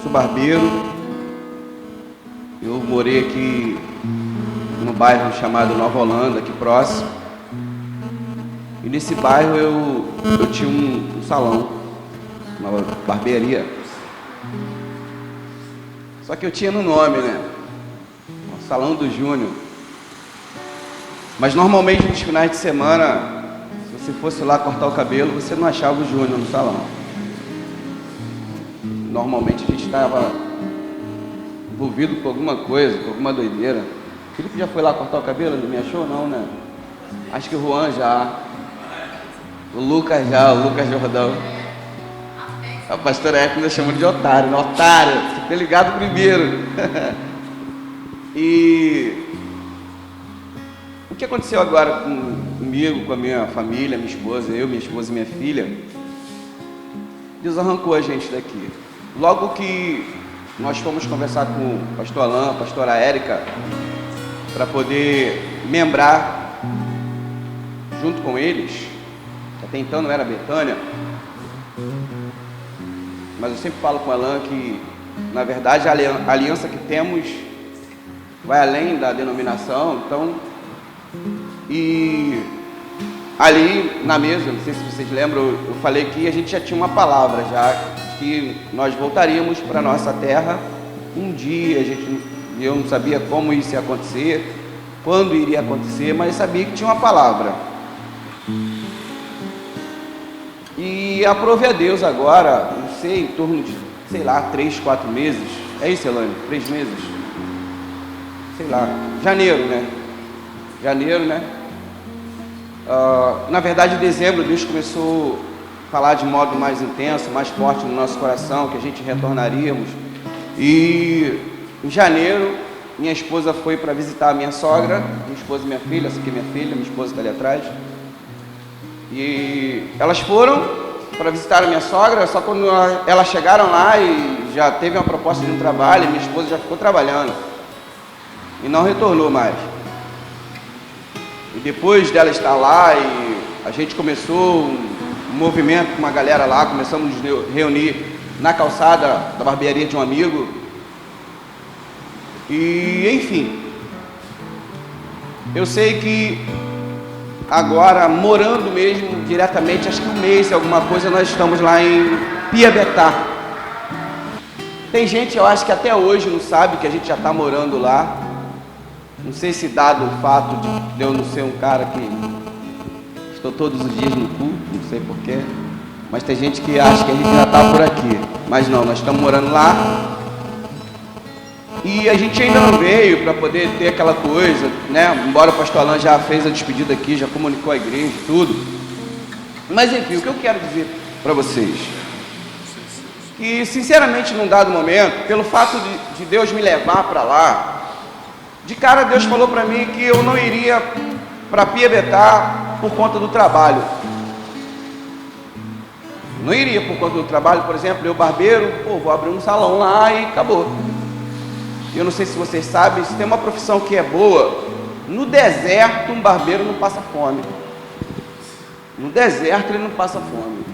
sou barbeiro. Eu morei aqui no bairro chamado Nova Holanda, aqui próximo. E nesse bairro eu tinha um salão, uma barbearia. Só que eu tinha no nome, né? O Salão do Júnior. Mas normalmente nos finais de semana, se você fosse lá cortar o cabelo, você não achava o Júnior no salão. Normalmente a gente estava envolvido com alguma coisa, com alguma doideira. O Felipe já foi lá cortar o cabelo? Não me achou não, né? Acho que o Juan já. O Lucas já, o Lucas Jordão. A pastora Éfida chamou de otário, né? Otário, você tem ligado primeiro. E o que aconteceu agora comigo, com a minha família, minha esposa, eu, minha esposa e minha filha? Deus arrancou a gente daqui. Logo que nós fomos conversar com o pastor Alain, a pastora Érica, para poder membrar junto com eles, até então não era Betânia, mas eu sempre falo com o Alain que, na verdade, a aliança que temos vai além da denominação. Então, e ali na mesa, não sei se vocês lembram, eu falei que a gente já tinha uma palavra já, que nós voltaríamos para nossa terra um dia. Eu não sabia como isso ia acontecer, quando iria acontecer, mas sabia que tinha uma palavra. E aprove a Deus agora, não sei, em torno de, 3, 4 meses. É isso, Elane? 3 meses? Sei lá, janeiro, né? Na verdade, em dezembro, Deus começou a falar de modo mais intenso, mais forte no nosso coração, que a gente retornaríamos. E em janeiro, minha esposa foi para visitar a minha sogra, minha esposa e minha filha. Essa aqui é minha filha, minha esposa está ali atrás. E elas foram para visitar a minha sogra, só quando elas chegaram lá e já teve uma proposta de um trabalho, minha esposa já ficou trabalhando e não retornou mais. E depois dela estar lá, e a gente começou um movimento com uma galera lá, começamos a nos reunir na calçada da barbearia de um amigo. E enfim, eu sei que agora, morando mesmo diretamente, acho que um mês, alguma coisa, nós estamos lá em Piabetá. Tem gente, eu acho que até hoje não sabe que a gente já está morando lá. Não sei se dado o fato de eu não ser um cara que estou todos os dias no culto, não sei porquê, mas tem gente que acha que a gente já está por aqui. Mas não, nós estamos morando lá. E a gente ainda não veio para poder ter aquela coisa, né? Embora o pastor Alain já fez a despedida aqui, já comunicou a igreja e tudo. Mas enfim, o que eu quero dizer para vocês, que sinceramente num dado momento, pelo fato de Deus me levar para lá, de cara Deus falou para mim que eu não iria para Piabetá por conta do trabalho. Não iria por conta do trabalho, por exemplo, eu barbeiro, vou abrir um salão lá e acabou. Eu não sei se vocês sabem, se tem uma profissão que é boa, no deserto um barbeiro não passa fome. No deserto ele não passa fome.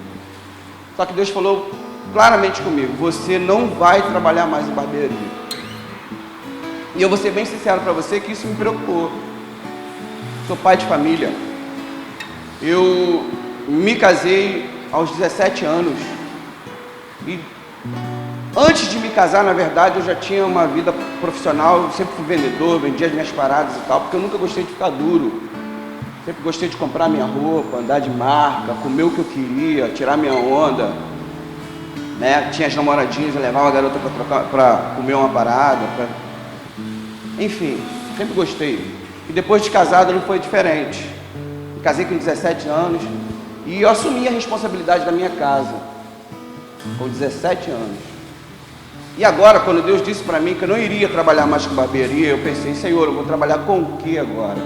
Só que Deus falou claramente comigo: você não vai trabalhar mais em barbearia. E eu vou ser bem sincero para você que isso me preocupou. Sou pai de família. Eu me casei aos 17 anos. E antes de me casar, na verdade, eu já tinha uma vida profissional. Eu sempre fui vendedor, vendia as minhas paradas e tal, porque eu nunca gostei de ficar duro. Sempre gostei de comprar minha roupa, andar de marca, comer o que eu queria, tirar minha onda, né? Tinha as namoradinhas, eu levava a garota para comer uma parada, enfim, sempre gostei. E depois de casado não foi diferente. Me casei com 17 anos e eu assumi a responsabilidade da minha casa com 17 anos. E agora, quando Deus disse para mim que eu não iria trabalhar mais com barbearia, eu pensei: Senhor, eu vou trabalhar com o que agora?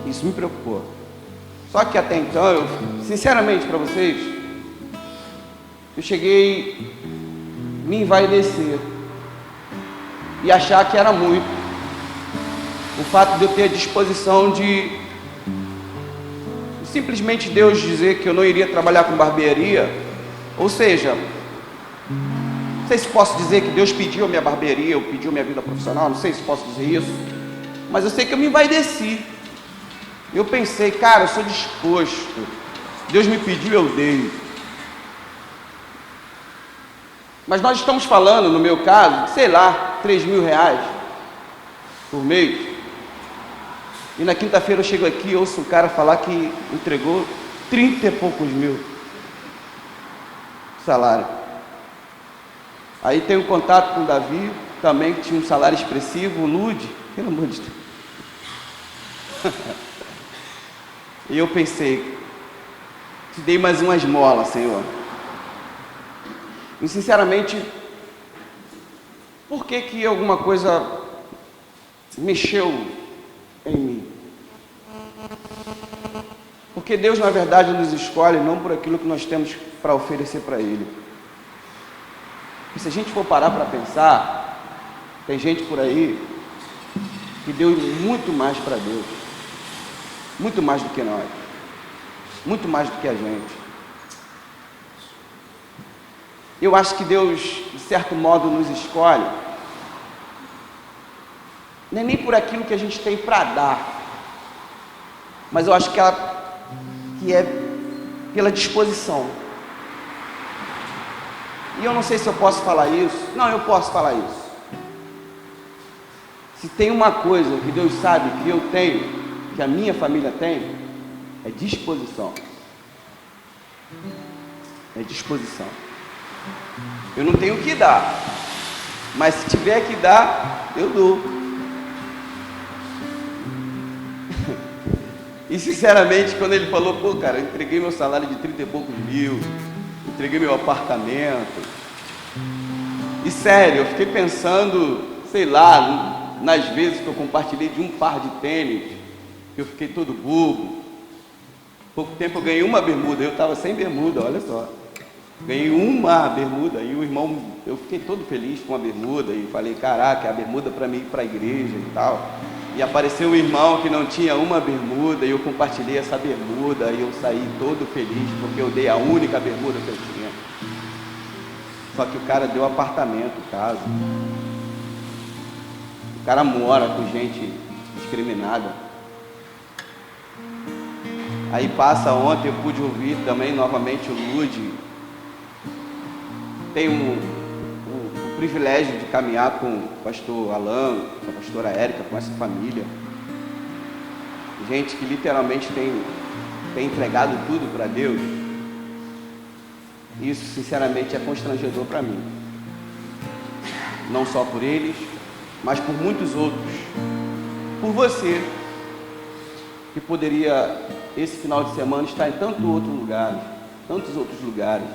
Isso me preocupou. Só que até então, eu, sinceramente para vocês, eu cheguei a me envaidecer e achar que era muito. O fato de eu ter a disposição de simplesmente Deus dizer que eu não iria trabalhar com barbearia, ou seja, Não sei se posso dizer que Deus pediu a minha barbearia, ou pediu a minha vida profissional, não sei se posso dizer isso, mas eu sei que eu me envaideci. Eu pensei, cara, eu sou disposto. Deus me pediu, eu dei. Mas nós estamos falando, no meu caso, de, sei lá, 3 mil reais por mês. E na quinta-feira eu chego aqui e ouço um cara falar que entregou 30 e poucos mil de salário. Aí tenho contato com o Davi, também que tinha um salário expressivo, o Lude, pelo amor de Deus. E eu pensei, te dei mais uma esmola, Senhor. E sinceramente, por que alguma coisa mexeu em mim? Porque Deus, na verdade, nos escolhe não por aquilo que nós temos para oferecer para Ele. E se a gente for parar para pensar, tem gente por aí que deu muito mais para Deus, muito mais do que nós, muito mais do que a gente. Eu acho que Deus, de certo modo, nos escolhe, não é nem por aquilo que a gente tem para dar, mas eu acho que é pela disposição. E eu não sei se eu posso falar isso. Não, eu posso falar isso. Se tem uma coisa que Deus sabe que eu tenho, que a minha família tem, é disposição. É disposição. Eu não tenho o que dar, mas se tiver que dar, eu dou. E sinceramente, quando ele falou, pô, cara, eu entreguei meu salário de 30 e poucos mil, entreguei meu apartamento. E sério, eu fiquei pensando, sei lá, nas vezes que eu compartilhei de um par de tênis, que eu fiquei todo bobo. Pouco tempo eu ganhei uma bermuda, eu estava sem bermuda, olha só. Ganhei uma bermuda e o irmão, eu fiquei todo feliz com a bermuda e falei, caraca, é a bermuda para mim ir para a igreja e tal. E apareceu um irmão que não tinha uma bermuda e eu compartilhei essa bermuda e eu saí todo feliz porque eu dei a única bermuda que eu tinha. Só que o cara deu apartamento, casa. O cara mora com gente discriminada. Aí passa ontem, eu pude ouvir também novamente o Lude. Tenho o privilégio de caminhar com o pastor Alan, com a pastora Érica, com essa família. Gente que literalmente tem entregado tudo para Deus. Isso, sinceramente, é constrangedor para mim. Não só por eles, mas por muitos outros. Por você, que poderia, esse final de semana, estar em tantos outros lugares,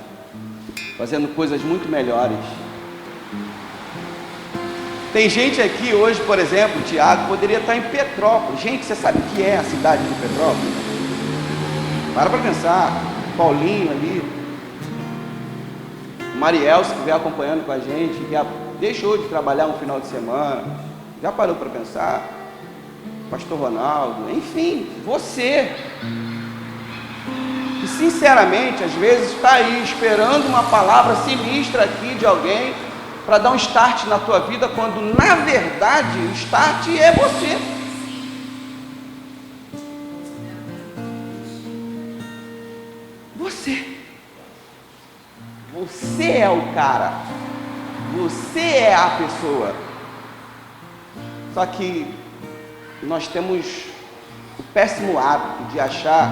fazendo coisas muito melhores. Tem gente aqui hoje, por exemplo, o Tiago, poderia estar em Petrópolis. Gente, você sabe o que é a cidade de Petrópolis? Para pensar. Paulinho ali, Marielso, que veio acompanhando com a gente, que deixou de trabalhar um final de semana, já parou para pensar? Pastor Ronaldo, enfim, você, que sinceramente, às vezes está aí esperando uma palavra sinistra aqui de alguém, para dar um start na tua vida, quando na verdade o start é você. Você é o cara, você é a pessoa. Só que nós temos o péssimo hábito de achar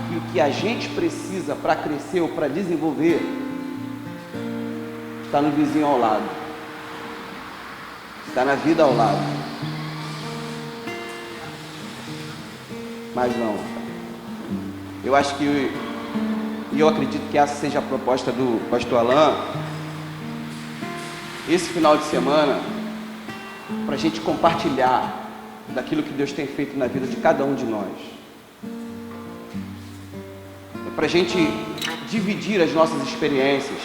que o que a gente precisa para crescer ou para desenvolver está no vizinho ao lado, está na vida ao lado. Mas não. Eu acho que, e eu acredito que essa seja a proposta do pastor Alan, esse final de semana, para a gente compartilhar daquilo que Deus tem feito na vida de cada um de nós. É para a gente dividir as nossas experiências,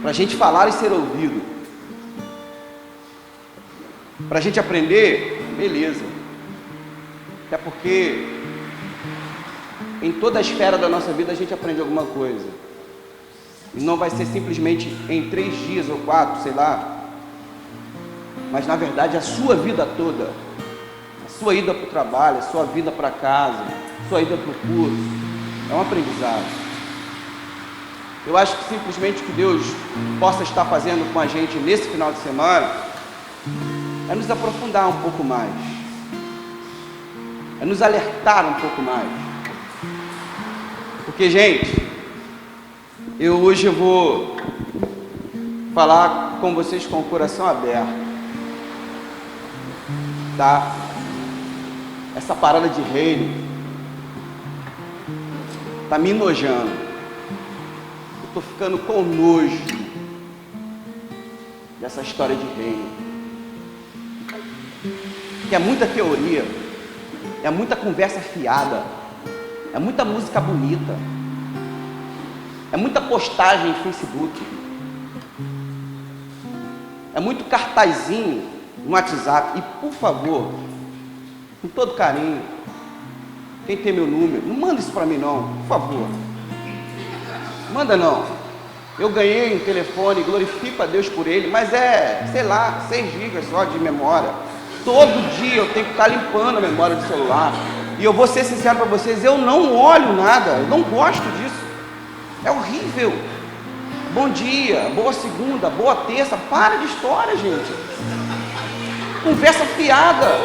para a gente falar e ser ouvido, para a gente aprender, beleza. Até porque em toda a esfera da nossa vida a gente aprende alguma coisa. E não vai ser simplesmente em 3 dias ou 4, sei lá. Mas na verdade a sua vida toda, a sua ida para o trabalho, a sua vida para casa, a sua ida para o curso, é um aprendizado. Eu acho que simplesmente o que Deus possa estar fazendo com a gente nesse final de semana é nos aprofundar um pouco mais, é nos alertar um pouco mais. Porque, gente, hoje eu vou falar com vocês com o coração aberto, tá? Essa parada de reino tá me enojando. Eu tô ficando com nojo dessa história de reino, que é muita teoria, é muita conversa fiada, é muita música bonita, é muita postagem no Facebook, é muito cartazinho no WhatsApp. E por favor, com todo carinho, quem tem meu número, não manda isso para mim não, por favor. Manda não. Eu ganhei um telefone, glorifico a Deus por ele, mas é, sei lá, 6 GB só de memória. Todo dia eu tenho que estar limpando a memória do celular. E eu vou ser sincero para vocês, eu não olho nada, eu não gosto disso. É horrível. Bom dia, boa segunda, boa terça. Para de história, gente. Conversa fiada.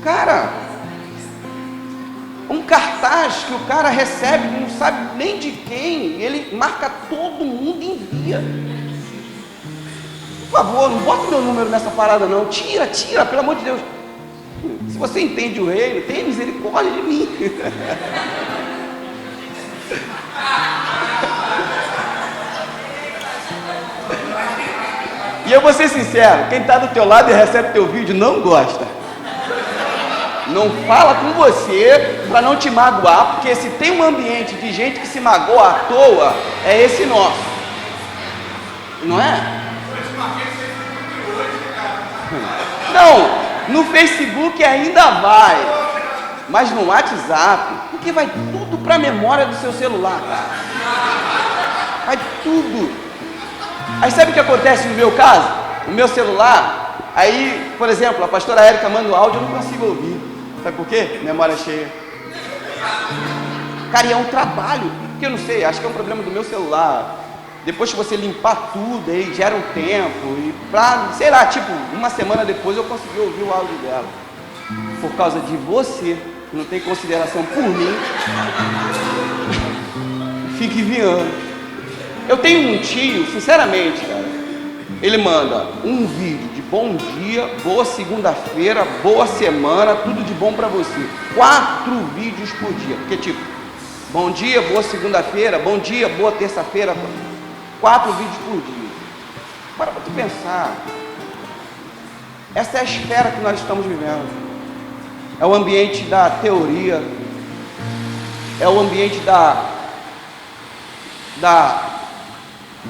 Cara, um cartaz que o cara recebe, não sabe nem de quem, ele marca todo mundo e envia. Por favor, não bota meu número nessa parada não. Tira, pelo amor de Deus. Se você entende o reino, tenha misericórdia de mim. E eu vou ser sincero, quem está do teu lado e recebe teu vídeo não gosta. Não fala com você para não te magoar, porque se tem um ambiente de gente que se magoa à toa, é esse nosso. Não é? Não, no Facebook ainda vai, mas no WhatsApp, porque vai tudo para a memória do seu celular. Vai tudo. Aí sabe o que acontece no meu caso? No meu celular, aí, por exemplo, a pastora Érica manda o áudio, eu não consigo ouvir. Sabe por quê? Memória cheia. Cara, e é um trabalho, porque eu não sei, acho que é um problema do meu celular. Depois que você limpar tudo, aí gera um tempo, e pra, sei lá, tipo, uma semana depois eu consegui ouvir o áudio dela. Por causa de você, que não tem consideração por mim, fique enviando. Eu tenho um tio, sinceramente, cara, ele manda um vídeo de bom dia, boa segunda-feira, boa semana, tudo de bom pra você. 4 vídeos por dia, porque tipo, bom dia, boa segunda-feira, bom dia, boa terça-feira, 4 vídeos por dia. Para tu pensar. Essa é a esfera que nós estamos vivendo. É o ambiente da teoria. É o ambiente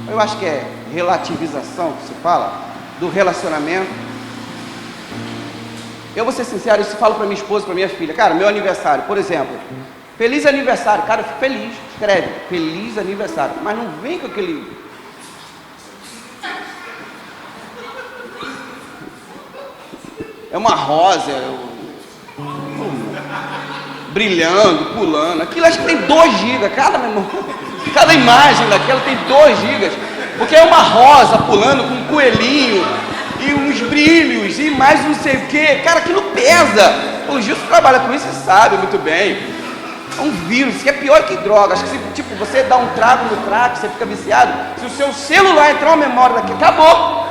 eu acho que é relativização que se fala, do relacionamento. Eu vou ser sincero, isso eu falo para minha esposa, para minha filha. Cara, meu aniversário, por exemplo. Feliz aniversário, cara, eu fico feliz. Escreve, feliz aniversário. Mas não vem com aquele... É uma rosa, brilhando, pulando. Aquilo acho que tem 2 GB. Cada imagem daquela tem 2 GB. Porque é uma rosa pulando com um coelhinho e uns brilhos e mais não sei o que. Cara, aquilo pesa. O Gilson trabalha com isso e sabe muito bem. É um vírus, que é pior que droga. Acho que se, tipo, você dá um trago no crack, você fica viciado. Se o seu celular entrar uma memória daquilo, acabou.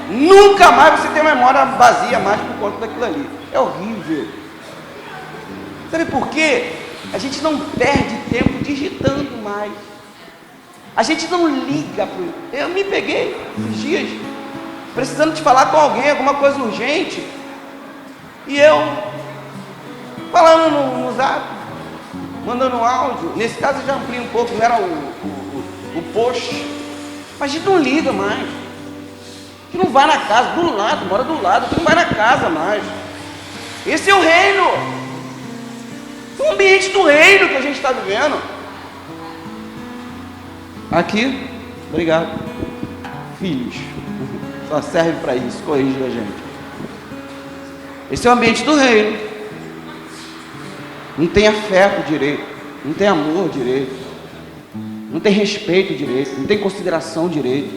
Nunca mais você tem uma memória vazia mais por conta daquilo ali. É horrível. Sabe por quê? A gente não perde tempo digitando mais. A gente não liga pro... Eu me peguei esses dias precisando de falar com alguém, alguma coisa urgente. E eu falando no zap, mandando um áudio. Nesse caso eu já ampliei um pouco, não era o post. Mas a gente não liga mais. Que não vai na casa, do lado, mora do lado, que não vai na casa mais. Esse é o reino. É o ambiente do reino que a gente está vivendo. Aqui, obrigado. Filhos, só serve para isso, corrige a gente. Esse é o ambiente do reino. Não tem afeto direito, não tem amor direito, não tem respeito direito, não tem consideração direito.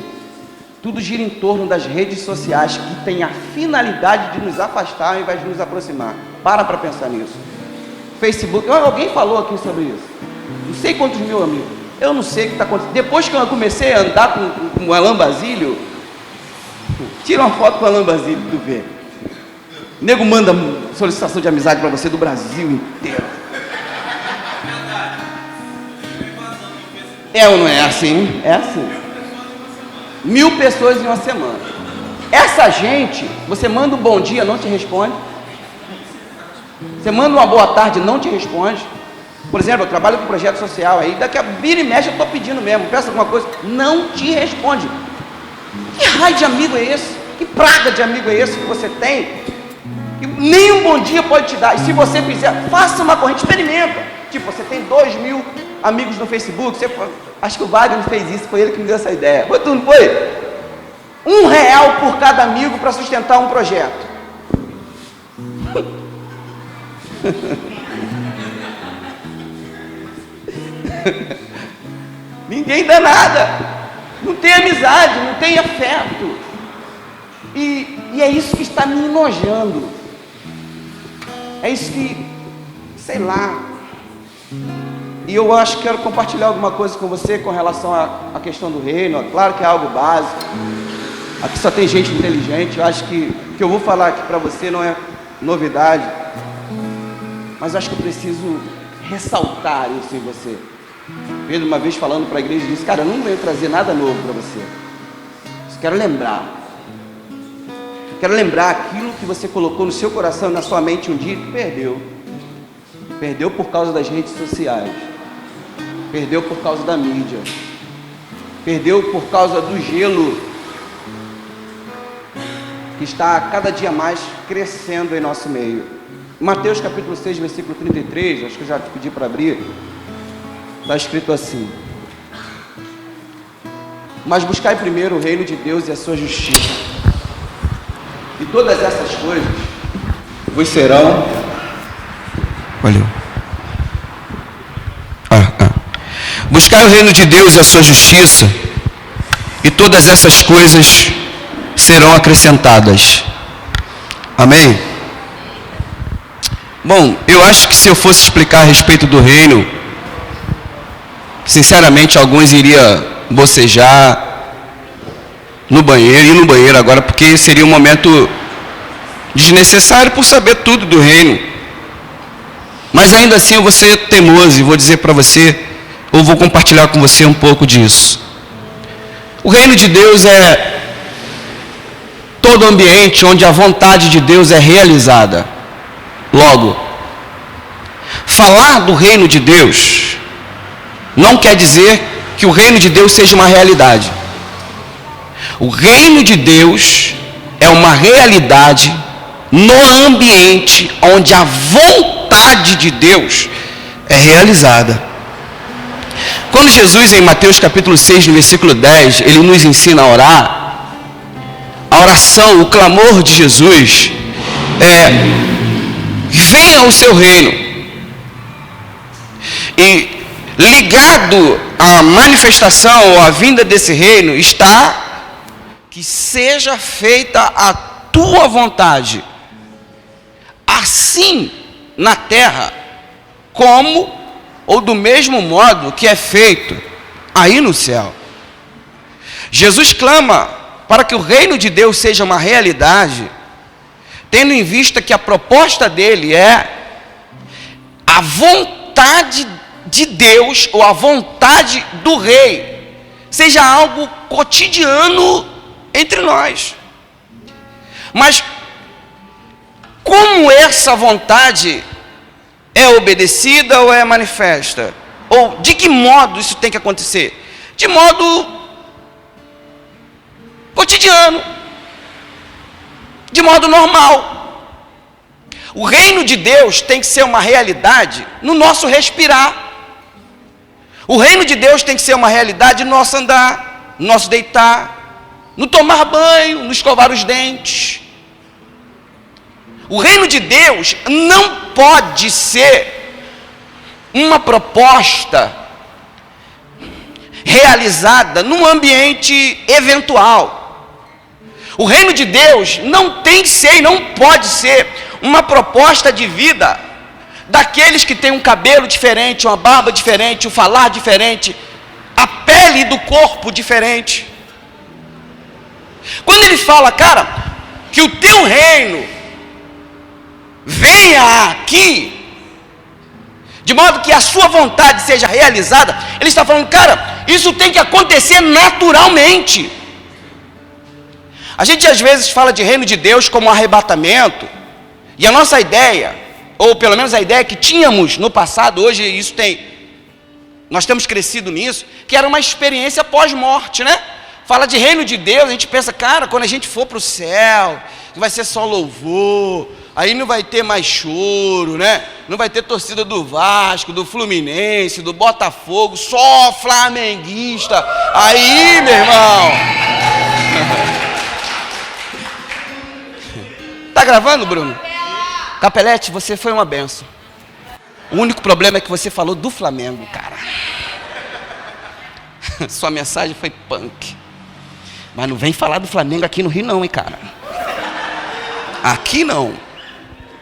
Tudo gira em torno das redes sociais que tem a finalidade de nos afastar ao invés de nos aproximar. Para pensar nisso. Facebook, alguém falou aqui sobre isso. Não sei quantos mil amigos. Eu não sei o que está acontecendo. Depois que eu comecei a andar com o Alain Basílio, tira uma foto com o Alain Basílio, tu vê. O nego manda solicitação de amizade para você do Brasil inteiro. É ou não é assim? É assim. 1000 pessoas em uma semana. Essa gente, você manda um bom dia, não te responde. Você manda uma boa tarde, não te responde. Por exemplo, eu trabalho com projeto social aí, daqui a vira e mexe eu estou pedindo mesmo, peço alguma coisa, não te responde. Que raio de amigo é esse? Que praga de amigo é esse que você tem? Que nem um bom dia pode te dar. E se você fizer, faça uma corrente, experimenta. Tipo, você tem 2000 amigos no Facebook, acho que o Wagner fez isso, foi ele que me deu essa ideia. Não foi? R$1 por cada amigo para sustentar um projeto. Ninguém dá nada, não tem amizade, não tem afeto, e é isso que está me enojando, é isso que, sei lá, e eu acho que quero compartilhar alguma coisa com você com relação à questão do reino. É claro que é algo básico, aqui só tem gente inteligente. Eu acho que o que eu vou falar aqui para você não é novidade, mas acho que eu preciso ressaltar isso em você. Pedro, uma vez falando para a igreja, disse: cara, eu não venho trazer nada novo para você, eu quero lembrar aquilo que você colocou no seu coração e na sua mente um dia que perdeu por causa das redes sociais, perdeu por causa da mídia, perdeu por causa do gelo que está cada dia mais crescendo em nosso meio. Mateus capítulo 6, versículo 33, acho que eu já te pedi para abrir, está escrito assim: mas buscai primeiro o reino de Deus e a sua justiça, e todas essas coisas vos serão... Valeu. Buscai o reino de Deus e a sua justiça, e todas essas coisas serão acrescentadas. Amém? Bom, eu acho que se eu fosse explicar a respeito do reino, sinceramente alguns iriam bocejar no banheiro agora, porque seria um momento desnecessário por saber tudo do reino. Mas ainda assim eu vou ser teimoso e vou dizer para você, ou vou compartilhar com você um pouco disso. O reino de Deus é todo ambiente onde a vontade de Deus é realizada. Logo, falar do reino de Deus não quer dizer que o reino de Deus seja uma realidade. O reino de Deus é uma realidade no ambiente onde a vontade de Deus é realizada. Quando Jesus, em Mateus capítulo 6, no versículo 10, ele nos ensina a orar, a oração, o clamor de Jesus é: venha o seu reino. E ligado à manifestação ou à vinda desse reino está que seja feita a tua vontade, assim na terra, como ou do mesmo modo que é feito aí no céu. Jesus clama para que o reino de Deus seja uma realidade, tendo em vista que a proposta dele é a vontade de Deus, ou a vontade do rei, seja algo cotidiano entre nós. Mas como essa vontade é obedecida ou é manifesta? Ou de que modo isso tem que acontecer? De modo cotidiano, de modo normal. O reino de Deus tem que ser uma realidade no nosso respirar. O reino de Deus tem que ser uma realidade no nosso andar, no nosso deitar, no tomar banho, no escovar os dentes. O reino de Deus não pode ser uma proposta realizada num ambiente eventual. O reino de Deus não tem que ser e não pode ser uma proposta de vida daqueles que têm um cabelo diferente, uma barba diferente, um falar diferente, a pele do corpo diferente. Quando ele fala, cara, que o teu reino venha aqui, de modo que a sua vontade seja realizada, ele está falando, cara, isso tem que acontecer naturalmente. A gente às vezes fala de reino de Deus como arrebatamento, e a nossa ideia, ou pelo menos a ideia que tínhamos no passado, hoje nós temos crescido nisso, que era uma experiência pós-morte, né? Fala de reino de Deus, a gente pensa, cara, quando a gente for para o céu, vai ser só louvor, aí não vai ter mais choro, né? Não vai ter torcida do Vasco, do Fluminense, do Botafogo, só flamenguista. Aí, meu irmão. Tá gravando, Bruno? Capelete, você foi uma benção. O único problema é que você falou do Flamengo, cara. Sua mensagem foi punk. Mas não vem falar do Flamengo aqui no Rio não, hein, cara. Aqui não.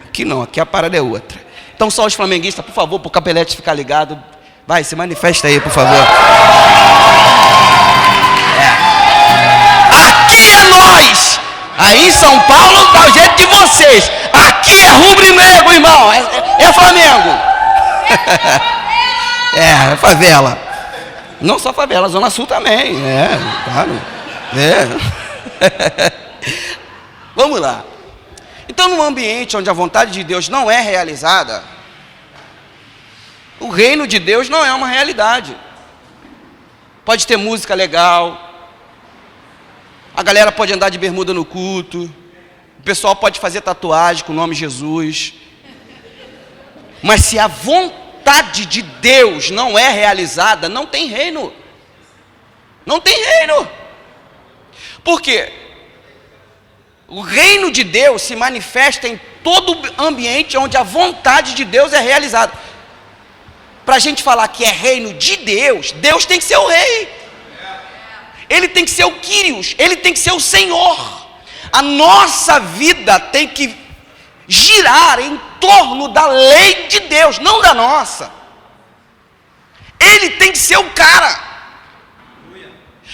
Aqui não, aqui a parada é outra. Então só os flamenguistas, por favor, para o Capelete ficar ligado. Vai, se manifesta aí, por favor. Aqui é nós. Aí em São Paulo dá o jeito de vocês. Aqui é rubro e negro, irmão. É Flamengo. É favela. Não só favela, Zona Sul também. Claro. Vamos lá. Então, num ambiente onde a vontade de Deus não é realizada, o reino de Deus não é uma realidade. Pode ter música legal, a galera pode andar de bermuda no culto, o pessoal pode fazer tatuagem com o nome Jesus, mas se a vontade de Deus não é realizada, não tem reino. Não tem reino. Por quê? O reino de Deus se manifesta em todo ambiente onde a vontade de Deus é realizada. Para a gente falar que é reino de Deus, Deus tem que ser o rei. Ele tem que ser o Kyrios, ele tem que ser o Senhor. A nossa vida tem que girar em torno da lei de Deus, não da nossa. Ele tem que ser o cara.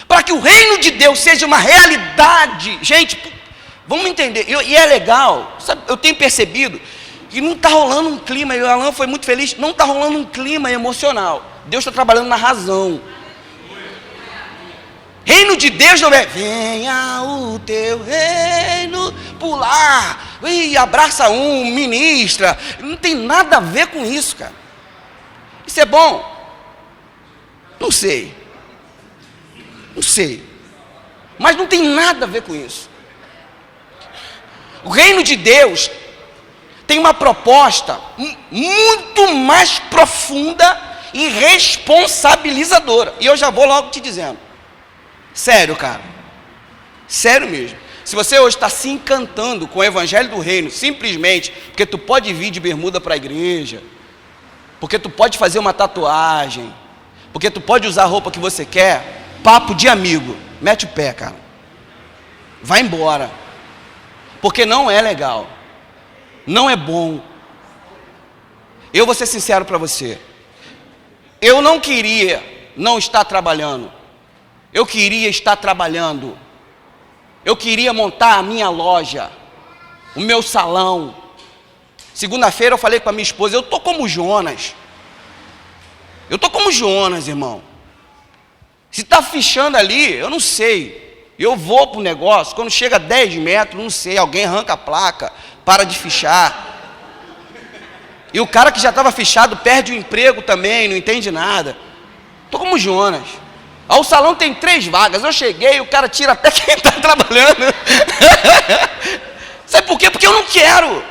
Para que o reino de Deus seja uma realidade, gente, vamos entender, e é legal, sabe, eu tenho percebido que não está rolando um clima, e o Alan foi muito feliz, não está rolando um clima emocional, Deus está trabalhando na razão. Reino de Deus não é, venha o teu reino, pular, e abraça um, ministra, não tem nada a ver com isso, cara. Isso é bom? Não sei, mas não tem nada a ver com isso. O reino de Deus tem uma proposta muito mais profunda e responsabilizadora. E eu já vou logo te dizendo. Sério, cara. Sério mesmo. Se você hoje está se encantando com o evangelho do reino, simplesmente porque tu pode vir de bermuda para a igreja, porque tu pode fazer uma tatuagem, porque tu pode usar a roupa que você quer, papo de amigo. Mete o pé, cara. Vai embora. Porque não é legal, não é bom. Eu vou ser sincero para você, eu não queria não estar trabalhando, eu queria estar trabalhando, eu queria montar a minha loja, o meu salão. Segunda-feira eu falei com a minha esposa, eu tô como Jonas, irmão. Se está fichando ali, eu não sei. Eu vou para o negócio, quando chega a 10 metros, não sei, alguém arranca a placa, para de fichar. E o cara que já estava fichado perde o emprego também, não entende nada. Estou como Jonas. O salão tem 3 vagas, eu cheguei, o cara tira até quem está trabalhando. Sabe por quê? Porque eu não quero.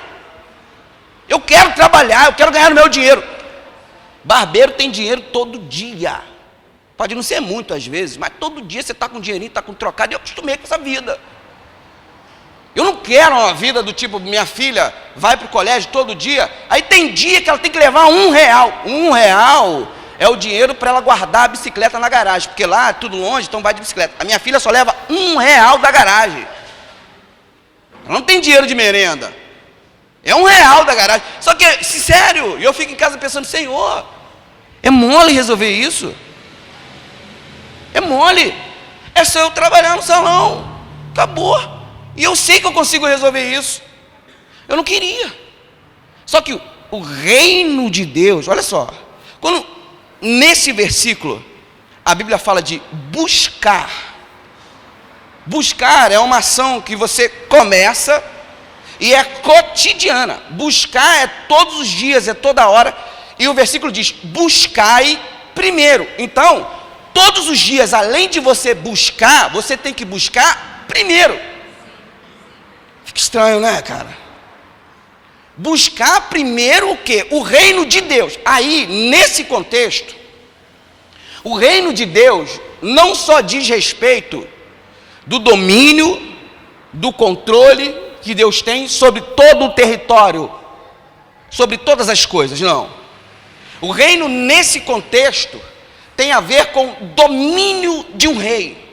Eu quero trabalhar, eu quero ganhar o meu dinheiro. Barbeiro tem dinheiro todo dia. Pode não ser muito às vezes, mas todo dia você está com dinheirinho, está com trocado, e eu acostumei com essa vida. Eu não quero uma vida do tipo, minha filha vai para o colégio todo dia, aí tem dia que ela tem que levar R$1. R$1 é o dinheiro para ela guardar a bicicleta na garagem, porque lá é tudo longe, então vai de bicicleta. A minha filha só leva R$1 da garagem. Ela não tem dinheiro de merenda. É R$1 da garagem. Só que, sério, eu fico em casa pensando, Senhor, é mole resolver isso? É mole. É só eu trabalhar no salão. Acabou. E eu sei que eu consigo resolver isso. Eu não queria. Só que o reino de Deus, olha só, quando nesse versículo a Bíblia fala de buscar. Buscar é uma ação que você começa e é cotidiana. Buscar é todos os dias, é toda hora. E o versículo diz: buscai primeiro. Então, todos os dias, além de você buscar, você tem que buscar primeiro. Fica estranho, né, cara? Buscar primeiro o quê? O reino de Deus. Aí, nesse contexto, o reino de Deus não só diz respeito do domínio, do controle que Deus tem sobre todo o território, sobre todas as coisas, não. O reino, nesse contexto, tem a ver com domínio de um rei.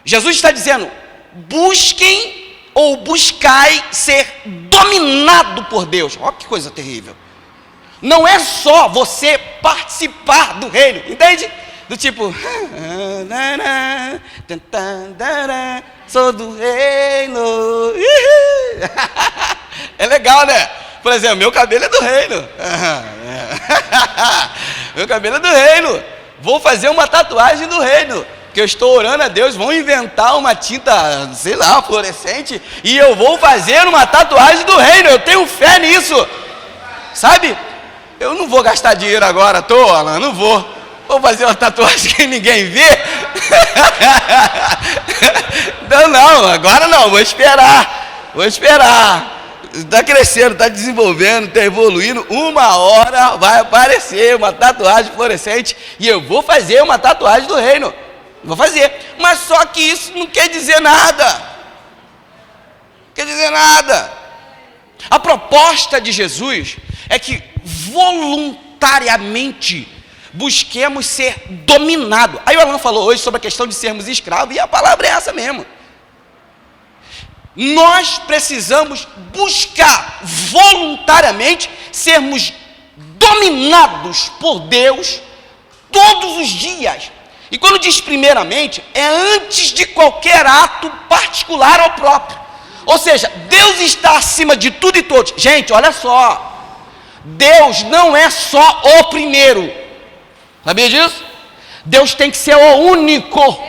Jesus está dizendo: busquem ou buscai ser dominado por Deus. Olha que coisa terrível. Não é só você participar do reino, entende? Do tipo, sou do reino. É legal, né? Por exemplo, meu cabelo é do reino. Meu cabelo é do reino. Vou fazer uma tatuagem do reino, que eu estou orando a Deus, vão inventar uma tinta, sei lá, fluorescente, e eu vou fazer uma tatuagem do reino. Eu tenho fé nisso, sabe? Eu não vou gastar dinheiro agora à toa, Alan, não vou fazer uma tatuagem que ninguém vê. Não, agora não, vou esperar, está crescendo, está desenvolvendo, está evoluindo, uma hora vai aparecer uma tatuagem fluorescente, e eu vou fazer uma tatuagem do reino. Vou fazer, mas só que isso não quer dizer nada. Quer dizer nada. A proposta de Jesus é que voluntariamente busquemos ser dominados. Aí o Alan falou hoje sobre a questão de sermos escravos, e a palavra é essa mesmo. Nós precisamos buscar voluntariamente sermos dominados por Deus todos os dias. E quando diz primeiramente, é antes de qualquer ato particular ou próprio. Ou seja, Deus está acima de tudo e todos. Gente, olha só. Deus não é só o primeiro. Sabia disso? Deus tem que ser o único.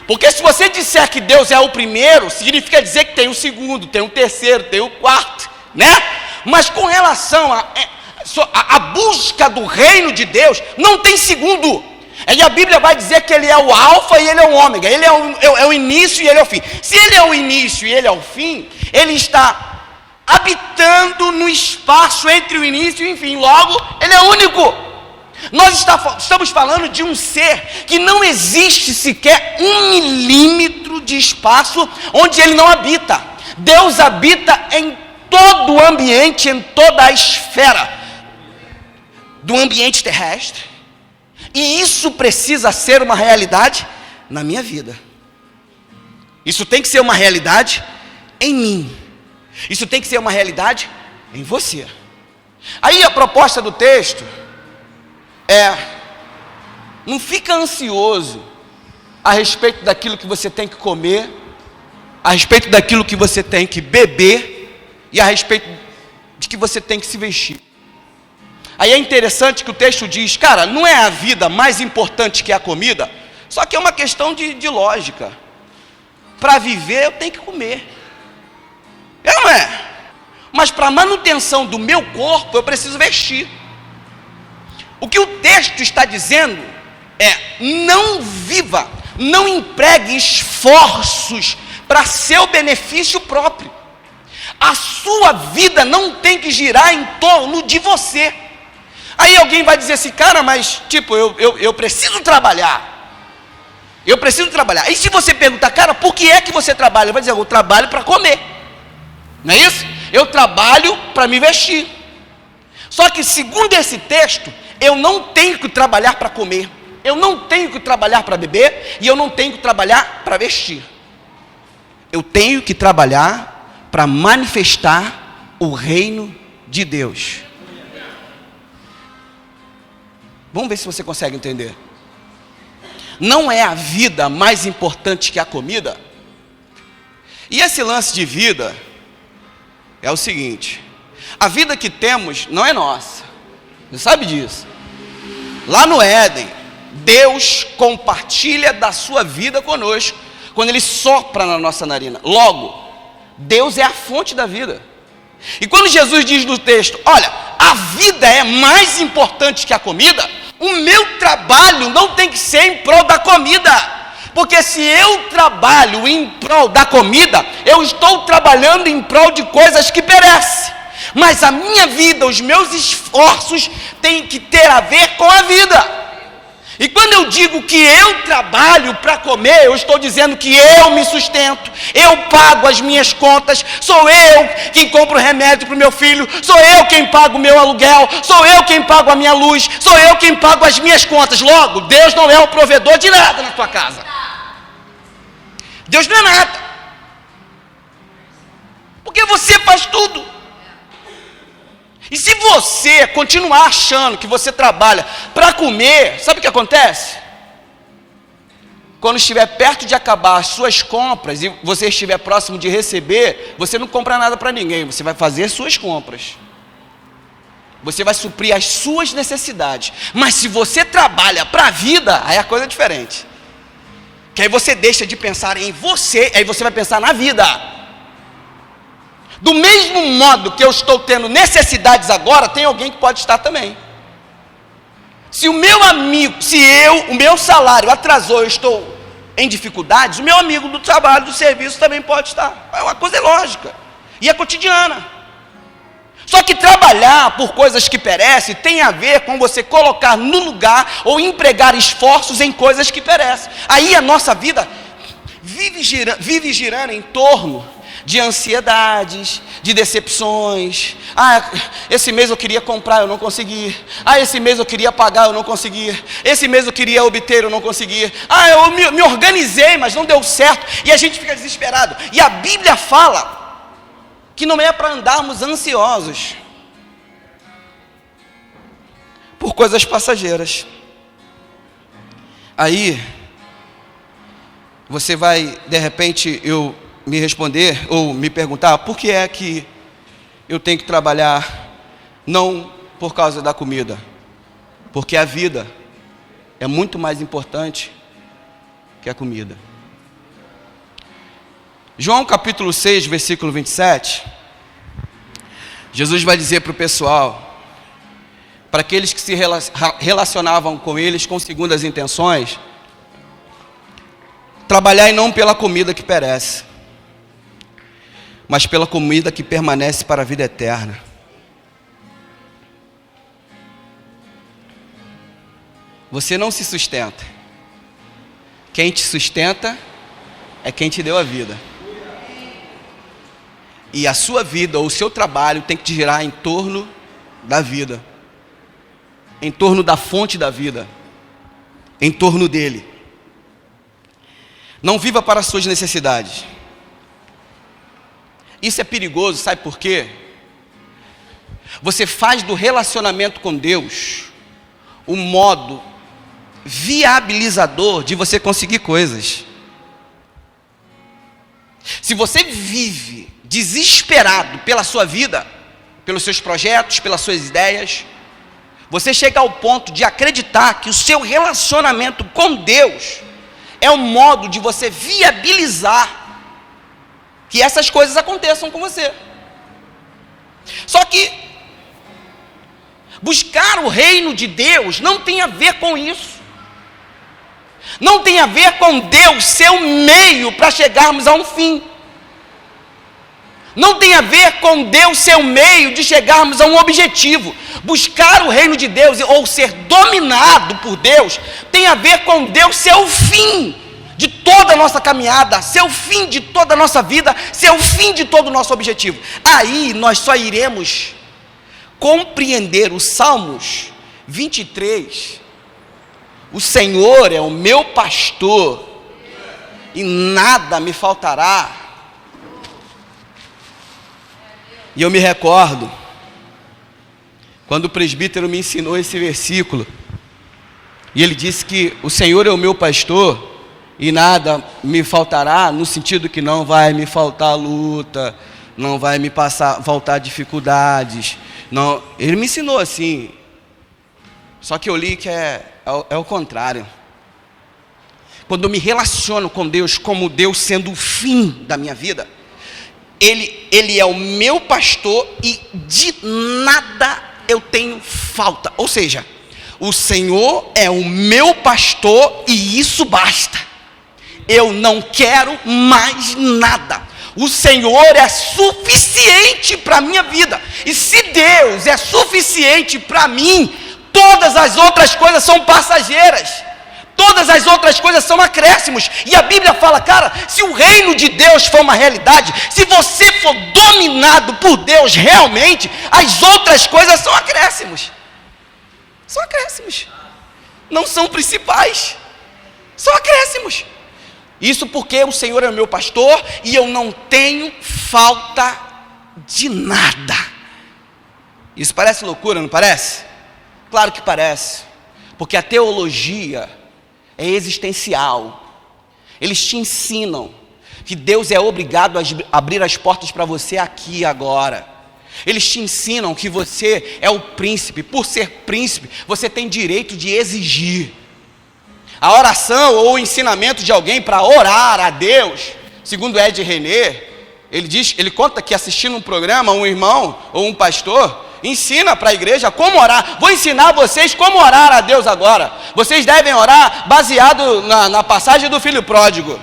Porque se você disser que Deus é o primeiro, significa dizer que tem o segundo, tem o terceiro, tem o quarto, né? Mas com relação a busca do reino de Deus, não tem segundo. E a Bíblia vai dizer que Ele é o alfa e Ele é o ômega, Ele é o início e Ele é o fim. Se Ele é o início e Ele é o fim, Ele está habitando no espaço entre o início e o fim, logo, Ele é único. Nós estamos falando de um ser que não existe sequer 1 milímetro de espaço onde Ele não habita. Deus habita em todo o ambiente, em toda a esfera do ambiente terrestre. E isso precisa ser uma realidade na minha vida. Isso tem que ser uma realidade em mim. Isso tem que ser uma realidade em você. Aí a proposta do texto é: não fica ansioso a respeito daquilo que você tem que comer, a respeito daquilo que você tem que beber e a respeito de que você tem que se vestir. Aí é interessante que o texto diz, cara, não é a vida mais importante que a comida? Só que é uma questão de lógica. Para viver eu tenho que comer. Não é? Mas para a manutenção do meu corpo eu preciso vestir. O que o texto está dizendo é: não viva, não empregue esforços para seu benefício próprio. A sua vida não tem que girar em torno de você. Aí alguém vai dizer assim, cara, mas tipo, eu preciso trabalhar. Eu preciso trabalhar. E se você perguntar, cara, por que é que você trabalha? Ele vai dizer, eu trabalho para comer. Não é isso? Eu trabalho para me vestir. Só que segundo esse texto, eu não tenho que trabalhar para comer. Eu não tenho que trabalhar para beber. E eu não tenho que trabalhar para vestir. Eu tenho que trabalhar para manifestar o reino de Deus. Vamos ver se você consegue entender. Não é a vida mais importante que a comida? E esse lance de vida é o seguinte: a vida que temos não é nossa. Você sabe disso? Lá no Éden, Deus compartilha da sua vida conosco quando Ele sopra na nossa narina. Logo, Deus é a fonte da vida. E quando Jesus diz no texto, olha, a vida é mais importante que a comida, o meu trabalho não tem que ser em prol da comida. Porque se eu trabalho em prol da comida, eu estou trabalhando em prol de coisas que perecem. Mas a minha vida, os meus esforços têm que ter a ver com a vida. E quando eu digo que eu trabalho para comer, eu estou dizendo que eu me sustento, eu pago as minhas contas, sou eu quem compra o remédio para o meu filho, sou eu quem pago o meu aluguel, sou eu quem pago a minha luz, sou eu quem pago as minhas contas. Logo, Deus não é o provedor de nada na tua casa. Deus não é nada. Porque você faz tudo. E se você continuar achando que você trabalha para comer, sabe o que acontece? Quando estiver perto de acabar as suas compras e você estiver próximo de receber, você não compra nada para ninguém, você vai fazer suas compras. Você vai suprir as suas necessidades. Mas se você trabalha para a vida, aí a coisa é diferente. Que aí você deixa de pensar em você, aí você vai pensar na vida. Do mesmo modo que eu estou tendo necessidades agora, tem alguém que pode estar também. Se o meu amigo, o meu salário atrasou, eu estou em dificuldades, o meu amigo do trabalho, do serviço também pode estar. É uma coisa lógica e é cotidiana. Só que trabalhar por coisas que perecem tem a ver com você colocar no lugar ou empregar esforços em coisas que perecem. Aí a nossa vida vive girando em torno de ansiedades, de decepções. Esse mês eu queria comprar, eu não consegui. Esse mês eu queria pagar, eu não consegui. Esse mês eu queria obter, eu não consegui. Eu me organizei, mas não deu certo. E a gente fica desesperado. E a Bíblia fala que não é para andarmos ansiosos por coisas passageiras. Aí, você vai, de repente, me responder ou me perguntar, por que é que eu tenho que trabalhar não por causa da comida? Porque a vida é muito mais importante que a comida. João capítulo 6, versículo 27, Jesus vai dizer para o pessoal, para aqueles que se relacionavam com eles com segundas intenções, trabalhai não pela comida que perece, mas pela comida que permanece para a vida eterna. Você não se sustenta. Quem te sustenta é quem te deu a vida. E a sua vida ou o seu trabalho tem que girar em torno da vida, em torno da fonte da vida, em torno dele. Não viva para as suas necessidades. Isso é perigoso, sabe por quê? Você faz do relacionamento com Deus o modo viabilizador de você conseguir coisas. Se você vive desesperado pela sua vida, pelos seus projetos, pelas suas ideias, você chega ao ponto de acreditar que o seu relacionamento com Deus é um modo de você viabilizar que essas coisas aconteçam com você. Só que buscar o reino de Deus não tem a ver com isso. Não tem a ver com Deus ser o meio para chegarmos a um fim. Não tem a ver com Deus ser o meio de chegarmos a um objetivo. Buscar o reino de Deus ou ser dominado por Deus tem a ver com Deus ser o fim de toda a nossa caminhada, ser o fim de toda a nossa vida, ser o fim de todo o nosso objetivo. Aí nós só iremos compreender os Salmos 23. O Senhor é o meu pastor e nada me faltará. E eu me recordo quando o presbítero me ensinou esse versículo, e ele disse que o Senhor é o meu pastor e nada me faltará, no sentido que não vai me faltar luta, não vai me faltar dificuldades. Não, ele me ensinou assim, só que eu li que é o contrário. Quando eu me relaciono com Deus como Deus sendo o fim da minha vida, Ele é o meu pastor e de nada eu tenho falta. Ou seja, o Senhor é o meu pastor e isso basta. Eu não quero mais nada. O Senhor é suficiente para a minha vida. E se Deus é suficiente para mim, todas as outras coisas são passageiras. Todas as outras coisas são acréscimos. E a Bíblia fala, cara, se o reino de Deus for uma realidade, se você for dominado por Deus realmente, as outras coisas são acréscimos. São acréscimos. Não são principais. São acréscimos. Isso porque o Senhor é o meu pastor e eu não tenho falta de nada. Isso parece loucura, não parece? Claro que parece. Porque a teologia é existencial. Eles te ensinam que Deus é obrigado a abrir as portas para você aqui e agora. Eles te ensinam que você é o príncipe. Por ser príncipe, você tem direito de exigir. A oração ou o ensinamento de alguém para orar a Deus, segundo Ed René, ele conta que assistindo um programa, um irmão ou um pastor ensina para a igreja como orar. Vou ensinar vocês como orar a Deus agora. Vocês devem orar baseado na passagem do filho pródigo.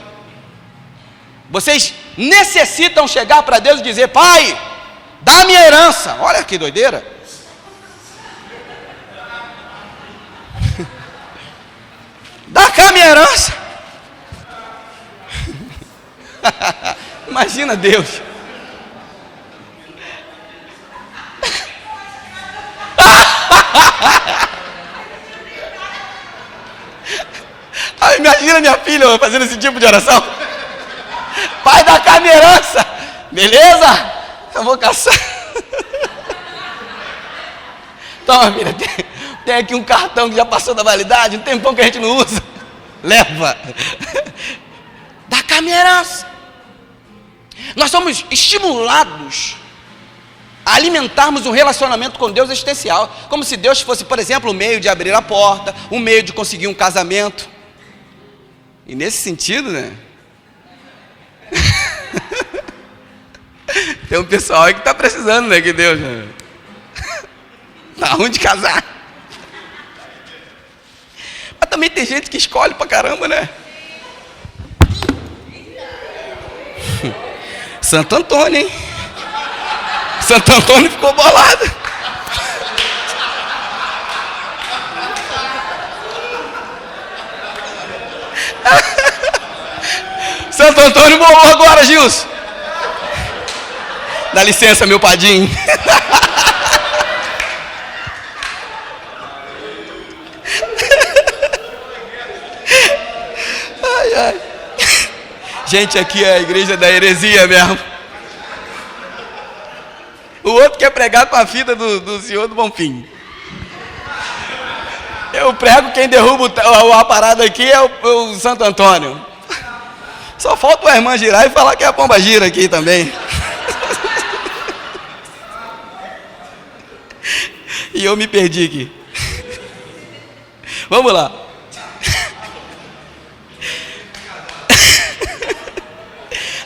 Vocês necessitam chegar para Deus e dizer: Pai, dá a minha herança. Olha que doideira. Dá cá a minha herança. Imagina Deus. Imagina minha filha fazendo esse tipo de oração. Pai, dá cá a minha herança. Beleza? Eu vou caçar. Toma, filha, tem aqui um cartão que já passou da validade, um tempão que a gente não usa. Leva. Dá cá a minha herança. Nós somos estimulados a alimentarmos um relacionamento com Deus existencial, como se Deus fosse, por exemplo, o meio de abrir a porta, o meio de conseguir um casamento. E nesse sentido, né? Tem um pessoal aí que está precisando, né? Que Deus, né? Tá ruim de casar. Mas também tem gente que escolhe pra caramba, né? Santo Antônio, hein? Santo Antônio ficou bolado. Santo Antônio bolou agora, Gilson. Dá licença, meu padrinho. Ai, ai. Gente, aqui é a igreja da heresia mesmo. O outro quer pregar com a fita do Senhor do Bonfim. Eu prego, quem derruba a parada aqui é o Santo Antônio. Só falta a irmã girar e falar que a pomba gira aqui também. E eu me perdi aqui. Vamos lá.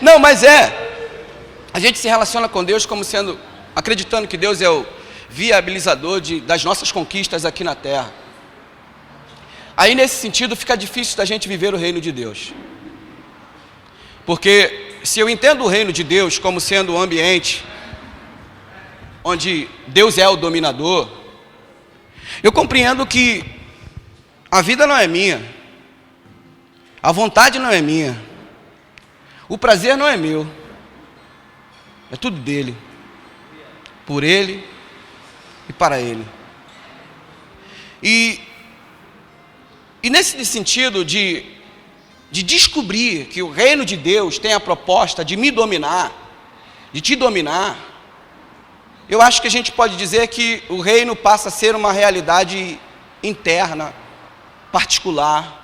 Não, mas a gente se relaciona com Deus como sendo, acreditando que Deus é o viabilizador das nossas conquistas aqui na terra. Aí nesse sentido fica difícil da gente viver o reino de Deus. Porque se eu entendo o reino de Deus como sendo um ambiente onde Deus é o dominador, eu compreendo que a vida não é minha, a vontade não é minha, o prazer não é meu, é tudo dele, por ele e para ele. E nesse sentido de descobrir que o reino de Deus tem a proposta de me dominar, de te dominar, eu acho que a gente pode dizer que o reino passa a ser uma realidade interna, particular.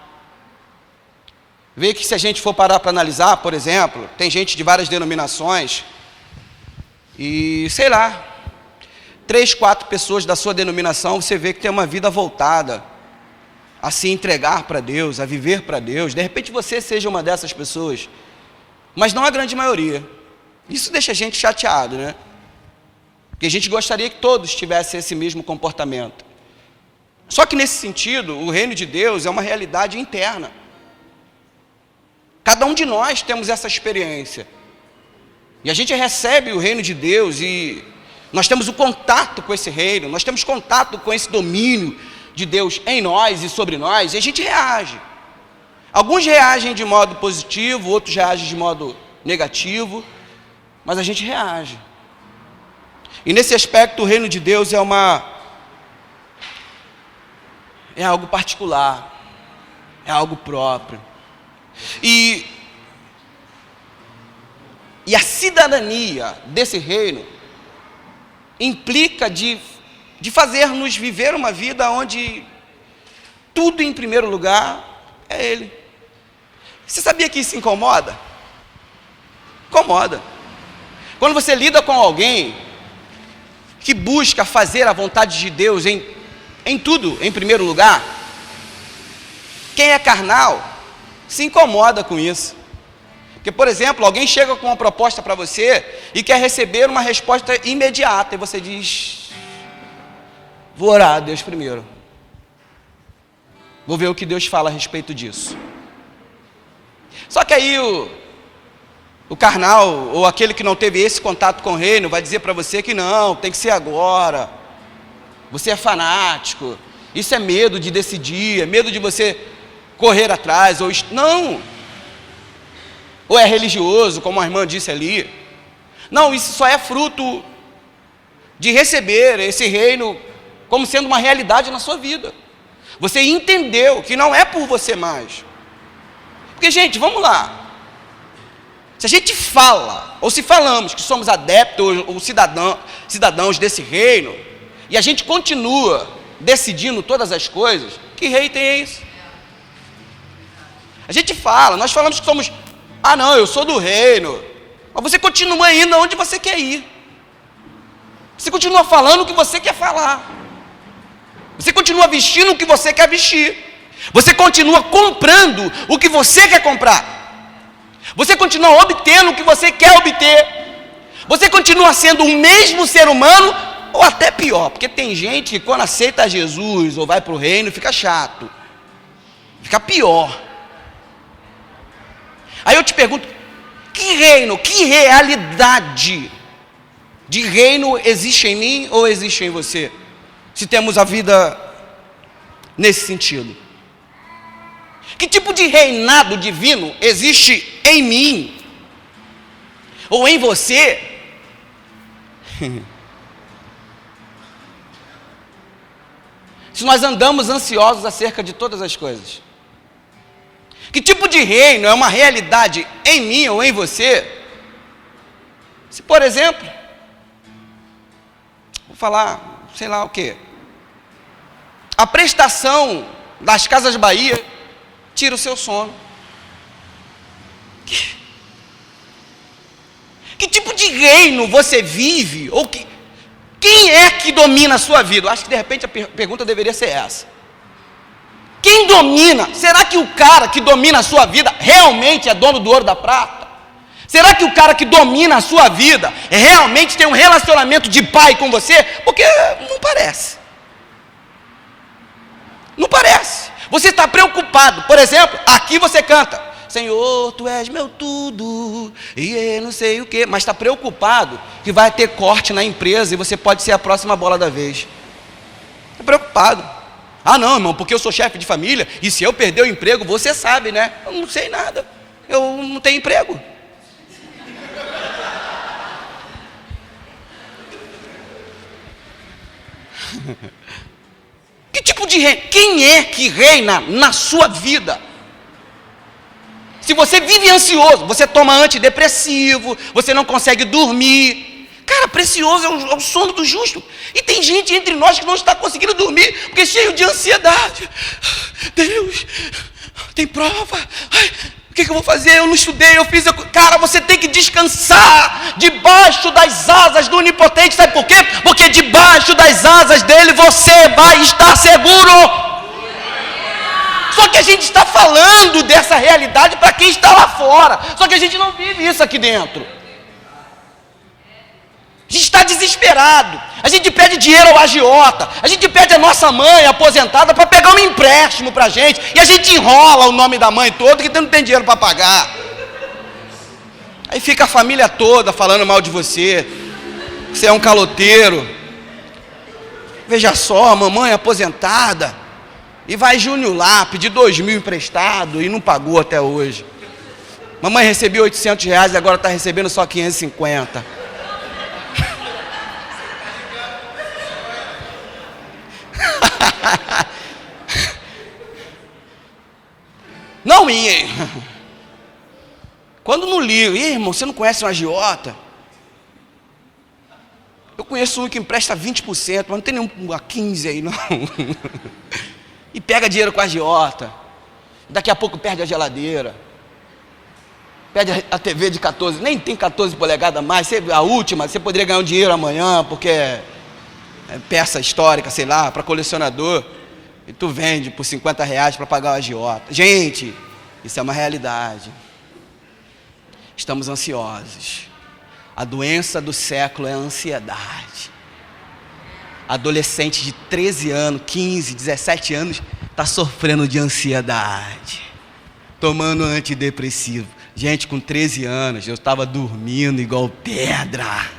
Vê que se a gente for parar para analisar, por exemplo, tem gente de várias denominações e, sei lá, 3, 4 pessoas da sua denominação, você vê que tem uma vida voltada a se entregar para Deus, a viver para Deus. De repente você seja uma dessas pessoas, mas não a grande maioria. Isso deixa a gente chateado, né? Porque a gente gostaria que todos tivessem esse mesmo comportamento. Só que nesse sentido, o reino de Deus é uma realidade interna. Cada um de nós temos essa experiência. E a gente recebe o reino de Deus e nós temos o contato com esse reino, nós temos contato com esse domínio de Deus em nós e sobre nós, e a gente reage. Alguns reagem de modo positivo, outros reagem de modo negativo, mas a gente reage. E nesse aspecto o reino de Deus é algo particular, é algo próprio. E a cidadania desse reino implica de fazer-nos viver uma vida onde tudo em primeiro lugar é Ele. Você sabia que isso incomoda? Incomoda. Quando você lida com alguém que busca fazer a vontade de Deus em tudo em primeiro lugar, quem é carnal se incomoda com isso. Porque, por exemplo, alguém chega com uma proposta para você e quer receber uma resposta imediata, e você diz: vou orar a Deus primeiro, vou ver o que Deus fala a respeito disso. Só que aí o carnal, ou aquele que não teve esse contato com o reino, vai dizer para você que não, tem que ser agora, você é fanático, isso é medo de decidir, é medo de você correr atrás, não, ou é religioso, como a irmã disse ali. Não, isso só é fruto de receber esse reino como sendo uma realidade na sua vida. Você entendeu que não é por você mais. Porque, gente, vamos lá. Se a gente fala, ou se falamos que somos adeptos ou cidadãos desse reino, e a gente continua decidindo todas as coisas, que rei tem isso? A gente fala, nós falamos que somos, não, eu sou do reino, mas você continua indo onde você quer ir. Você continua falando o que você quer falar. Você continua vestindo o que você quer vestir. Você continua comprando o que você quer comprar. Você continua obtendo o que você quer obter. Você continua sendo o mesmo ser humano, ou até pior, porque tem gente que quando aceita Jesus ou vai para o reino fica chato, fica pior. Aí eu te pergunto, que reino, que realidade de reino existe em mim ou existe em você? Se temos a vida nesse sentido. Que tipo de reinado divino existe em mim ou em você? Se nós andamos ansiosos acerca de todas as coisas. Que tipo de reino é uma realidade em mim ou em você? Se, por exemplo, vou falar, sei lá o quê, a prestação das Casas Bahia tira o seu sono. Que tipo de reino você vive? Ou quem é que domina a sua vida? Eu acho que de repente a pergunta deveria ser essa. Quem domina? Será que o cara que domina a sua vida realmente é dono do ouro da prata? Será que o cara que domina a sua vida realmente tem um relacionamento de pai com você? Porque não parece. Não parece. Você está preocupado. Por exemplo, aqui você canta: Senhor, tu és meu tudo, e não sei o quê, mas está preocupado que vai ter corte na empresa e você pode ser a próxima bola da vez. Está preocupado. Ah não, irmão, porque eu sou chefe de família, e se eu perder o emprego, você sabe, né? Eu não sei nada, eu não tenho emprego. Que tipo de rei? Quem é que reina na sua vida? Se você vive ansioso, você toma antidepressivo, você não consegue dormir. Cara, precioso é o sono do justo. E tem gente entre nós que não está conseguindo dormir, porque é cheio de ansiedade. Deus, tem prova. Ai, o que eu vou fazer? Eu não estudei, eu fiz... Cara, você tem que descansar debaixo das asas do Onipotente. Sabe por quê? Porque debaixo das asas dele você vai estar seguro. Só que a gente está falando dessa realidade para quem está lá fora. Só que a gente não vive isso aqui dentro. A gente está desesperado. A gente pede dinheiro ao agiota. A gente pede a nossa mãe aposentada para pegar um empréstimo para a gente. E a gente enrola o nome da mãe toda que não tem dinheiro para pagar. Aí fica a família toda falando mal de você. Você é um caloteiro. Veja só, a mamãe aposentada. E vai Júnior lá, pedir 2.000 emprestado e não pagou até hoje. Mamãe recebeu R$800 e agora está recebendo só 550. Não, quando não ligo, irmão, você não conhece um agiota? Eu conheço um que empresta 20%, mas não tem nenhum a 15% aí não. E pega dinheiro com a agiota. Daqui a pouco perde a geladeira. Perde a TV de 14, nem tem 14 polegadas mais. A última, você poderia ganhar um dinheiro amanhã, porque é peça histórica, sei lá, para colecionador. E tu vende por R$50 para pagar o agiota. Gente, isso é uma realidade. Estamos ansiosos. A doença do século é a ansiedade. Adolescente de 13 anos, 15, 17 anos, está sofrendo de ansiedade, tomando antidepressivo. Gente, com 13 anos, eu estava dormindo igual pedra.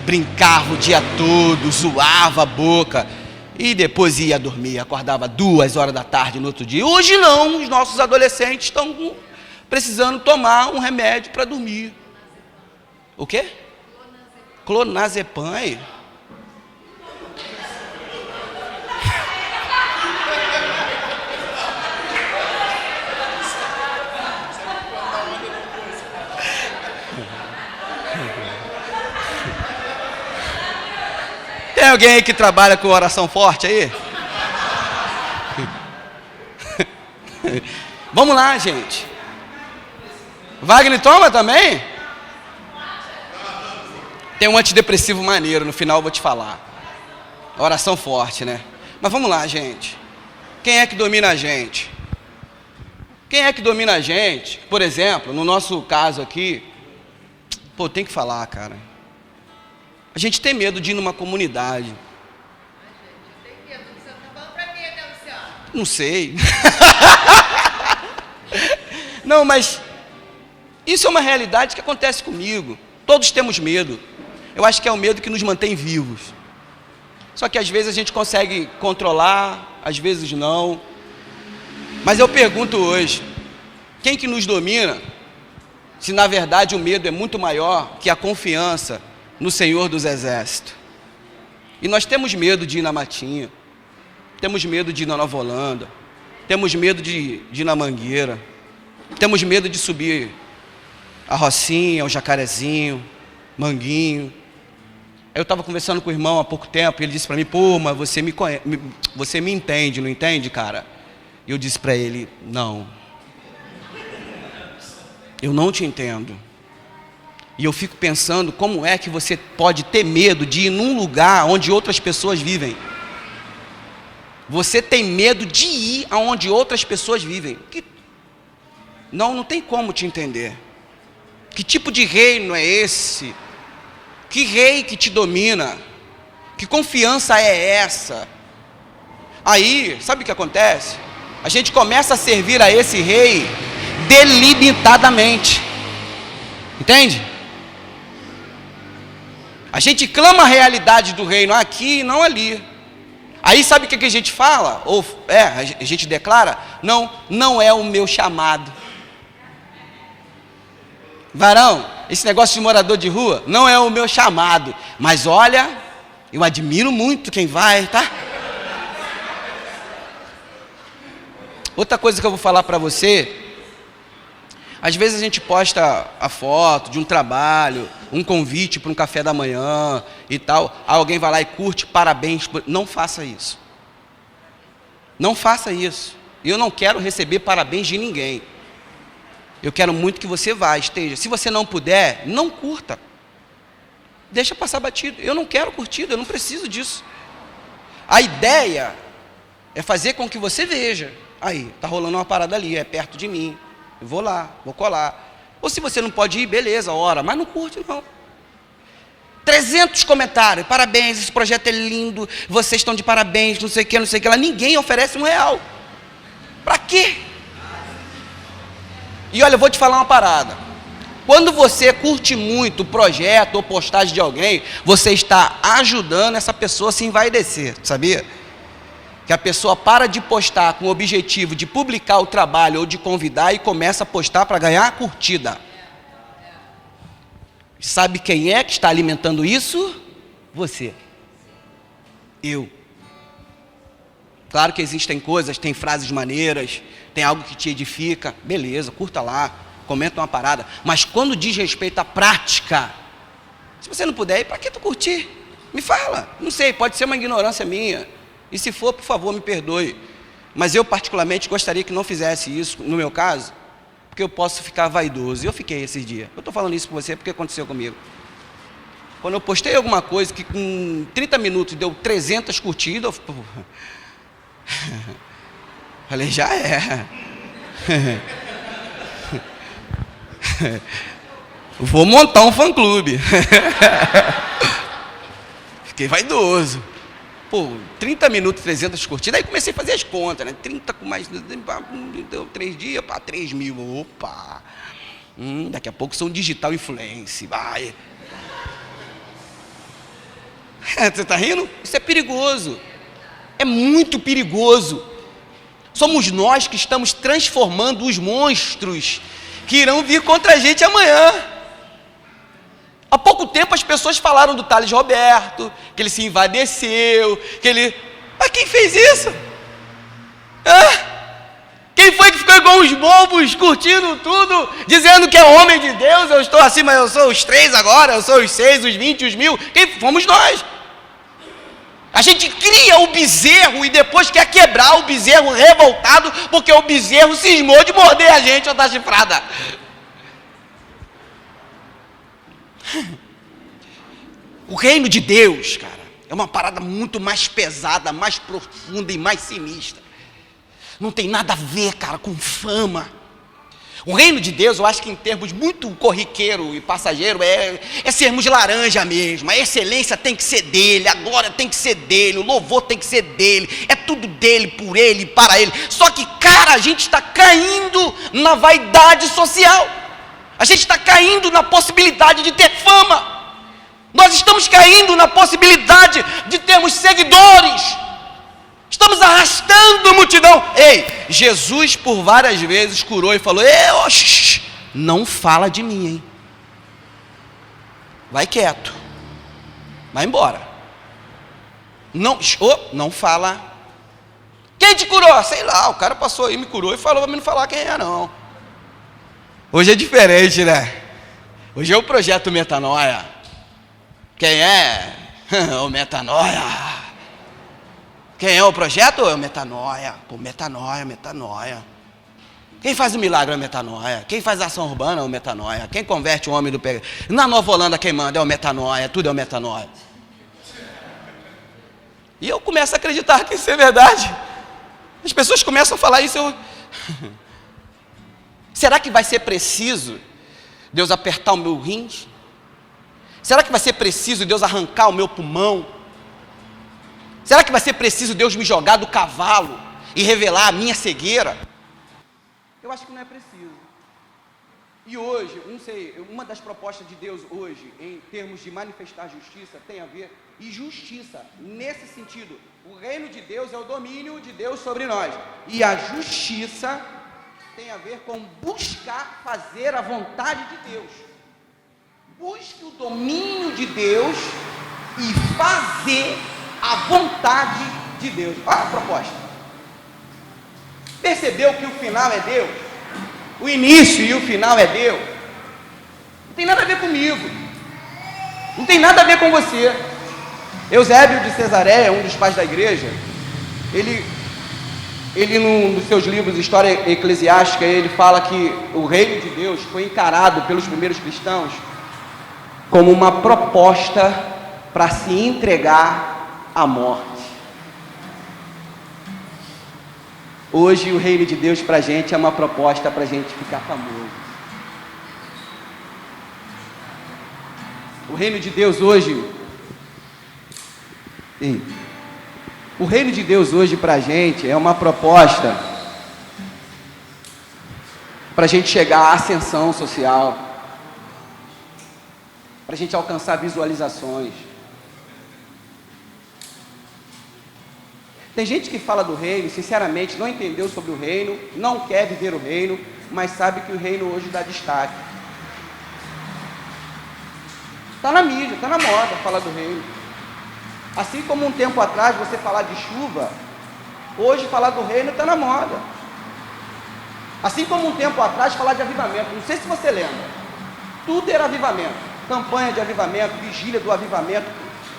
Brincava o dia todo, zoava a boca. E depois ia dormir, acordava 2 horas da tarde no outro dia. Hoje não, os nossos adolescentes estão precisando tomar um remédio para dormir. O quê? Clonazepam. Aí. Tem alguém aí que trabalha com oração forte aí? Vamos lá, gente. Wagner toma também? Tem um antidepressivo maneiro, no final eu vou te falar. Oração forte, né? Mas vamos lá, gente. Quem é que domina a gente? Quem é que domina a gente? Por exemplo, no nosso caso aqui, pô, tem que falar, cara. A gente tem medo de ir numa comunidade. Tem medo, Luciano. Tá falando pra quem, né, Luciano? Não sei. Não, mas isso é uma realidade que acontece comigo. Todos temos medo. Eu acho que é o medo que nos mantém vivos. Só que às vezes a gente consegue controlar, às vezes não. Mas eu pergunto hoje, quem que nos domina, se na verdade o medo é muito maior que a confiança no Senhor dos Exércitos? E nós temos medo de ir na Matinha, temos medo de ir na Nova Holanda, temos medo de ir na Mangueira, temos medo de subir a Rocinha, o Jacarezinho, Manguinho. Eu estava conversando com o irmão há pouco tempo, e ele disse para mim, pô, mas você me entende, não entende, cara? E eu disse para ele, não, eu não te entendo. E eu fico pensando, como é que você pode ter medo de ir num lugar onde outras pessoas vivem? Você tem medo de ir aonde outras pessoas vivem. Não tem como te entender. Que tipo de reino é esse? Que rei que te domina? Que confiança é essa? Aí, sabe o que acontece? A gente começa a servir a esse rei delimitadamente. Entende? A gente clama a realidade do reino aqui e não ali. Aí sabe o que a gente fala? A gente declara? Não é o meu chamado. Varão, esse negócio de morador de rua não é o meu chamado. Mas olha, eu admiro muito quem vai, tá? Outra coisa que eu vou falar para você, às vezes a gente posta a foto de um trabalho, um convite para um café da manhã e tal, alguém vai lá e curte, parabéns, não faça isso. Não faça isso. Eu não quero receber parabéns de ninguém. Eu quero muito que você vá, esteja. Se você não puder, não curta. Deixa passar batido. Eu não quero curtida, eu não preciso disso. A ideia é fazer com que você veja. Aí, está rolando uma parada ali, é perto de mim. Eu vou lá, vou colar. Ou se você não pode ir, beleza, ora, mas não curte não. 300 comentários, parabéns, esse projeto é lindo, vocês estão de parabéns, não sei o que lá. Ninguém oferece R$1. Para quê? E olha, eu vou te falar uma parada. Quando você curte muito o projeto ou postagem de alguém, você está ajudando essa pessoa a se envaidecer, sabia? Que a pessoa para de postar com o objetivo de publicar o trabalho ou de convidar e começa a postar para ganhar a curtida. Sabe quem é que está alimentando isso? Você. Eu. Claro que existem coisas, tem frases maneiras, tem algo que te edifica, beleza, curta lá, comenta uma parada. Mas quando diz respeito à prática, se você não puder ir, para que tu curtir? Me fala, não sei, pode ser uma ignorância minha. E se for, por favor, me perdoe. Mas eu particularmente gostaria que não fizesse isso, no meu caso, porque eu posso ficar vaidoso. E eu fiquei esses dias. Eu estou falando isso com você porque aconteceu comigo. Quando eu postei alguma coisa que com 30 minutos deu 300 curtidas, eu falei, já é. Vou montar um fã-clube. Fiquei vaidoso. 30 minutos, 300 curtidas. Aí comecei a fazer as contas, né? 30 com mais... Deu 3 dias, 3 mil. Opa! Daqui a pouco sou um digital influencer. Vai. Você está rindo? Isso é perigoso. É muito perigoso. Somos nós que estamos transformando os monstros que irão vir contra a gente amanhã. Há pouco tempo as pessoas falaram do Thales Roberto, que ele se envadeceu, que ele... Mas quem fez isso? Quem foi que ficou igual os bobos, curtindo tudo, dizendo que é homem de Deus, eu estou acima, eu sou os 3 agora, eu sou os 6, os 20, os 1000, fomos nós. A gente cria o bezerro e depois quer quebrar o bezerro revoltado, porque o bezerro cismou de morder a gente ou dar chifrada. O reino de Deus, cara, é uma parada muito mais pesada, mais profunda e mais sinistra. Não tem nada a ver, cara, com fama. O reino de Deus, eu acho que em termos muito corriqueiro e passageiro, é sermos laranja mesmo. A excelência tem que ser dele, a glória tem que ser dele, o louvor tem que ser dele. É tudo dele, por ele e para ele. Só que, cara, a gente está caindo na vaidade social. A gente está caindo na possibilidade de ter fama. Nós estamos caindo na possibilidade de termos seguidores. Estamos arrastando a multidão. Ei, Jesus por várias vezes curou e falou, não fala de mim, hein? Vai quieto. Vai embora. Não fala. Quem te curou? Sei lá, o cara passou aí, me curou e falou para mim não falar quem é, não. Hoje é diferente, né? Hoje é o projeto Metanoia. Quem é? O Metanoia. Quem é o projeto? É o Metanoia. Pô, Metanoia. Quem faz o milagre é o Metanoia. Quem faz a ação urbana é o Metanoia. Quem converte o homem do pecado. Na Nova Holanda quem manda é o Metanoia. Tudo é o Metanoia. E eu começo a acreditar que isso é verdade. As pessoas começam a falar isso. Será que vai ser preciso Deus apertar o meu rins? Será que vai ser preciso Deus arrancar o meu pulmão? Será que vai ser preciso Deus me jogar do cavalo e revelar a minha cegueira? Eu acho que não é preciso. E hoje, não sei, uma das propostas de Deus hoje, em termos de manifestar justiça, tem a ver, e justiça, nesse sentido, o reino de Deus é o domínio de Deus sobre nós, e a justiça tem a ver com buscar fazer a vontade de Deus. Busque o domínio de Deus e fazer a vontade de Deus. Olha a proposta. Percebeu que o final é Deus? O início e o final é Deus? Não tem nada a ver comigo. Não tem nada a ver com você. Eusébio de Cesareia, um dos pais da igreja, ele num dos seus livros, História Eclesiástica, ele fala que o reino de Deus foi encarado pelos primeiros cristãos como uma proposta para se entregar à morte. Hoje o reino de Deus para a gente é uma proposta para a gente ficar famoso. O reino de Deus hoje, o reino de Deus hoje para a gente é uma proposta para a gente chegar à ascensão social, para a gente alcançar visualizações. Tem gente que fala do reino, sinceramente, não entendeu sobre o reino, não quer viver o reino, mas sabe que o reino hoje dá destaque. Está na mídia, está na moda falar do reino. Assim como um tempo atrás você falar de chuva, hoje falar do reino está na moda. Assim como um tempo atrás falar de avivamento, não sei se você lembra, tudo era avivamento, campanha de avivamento, vigília do avivamento,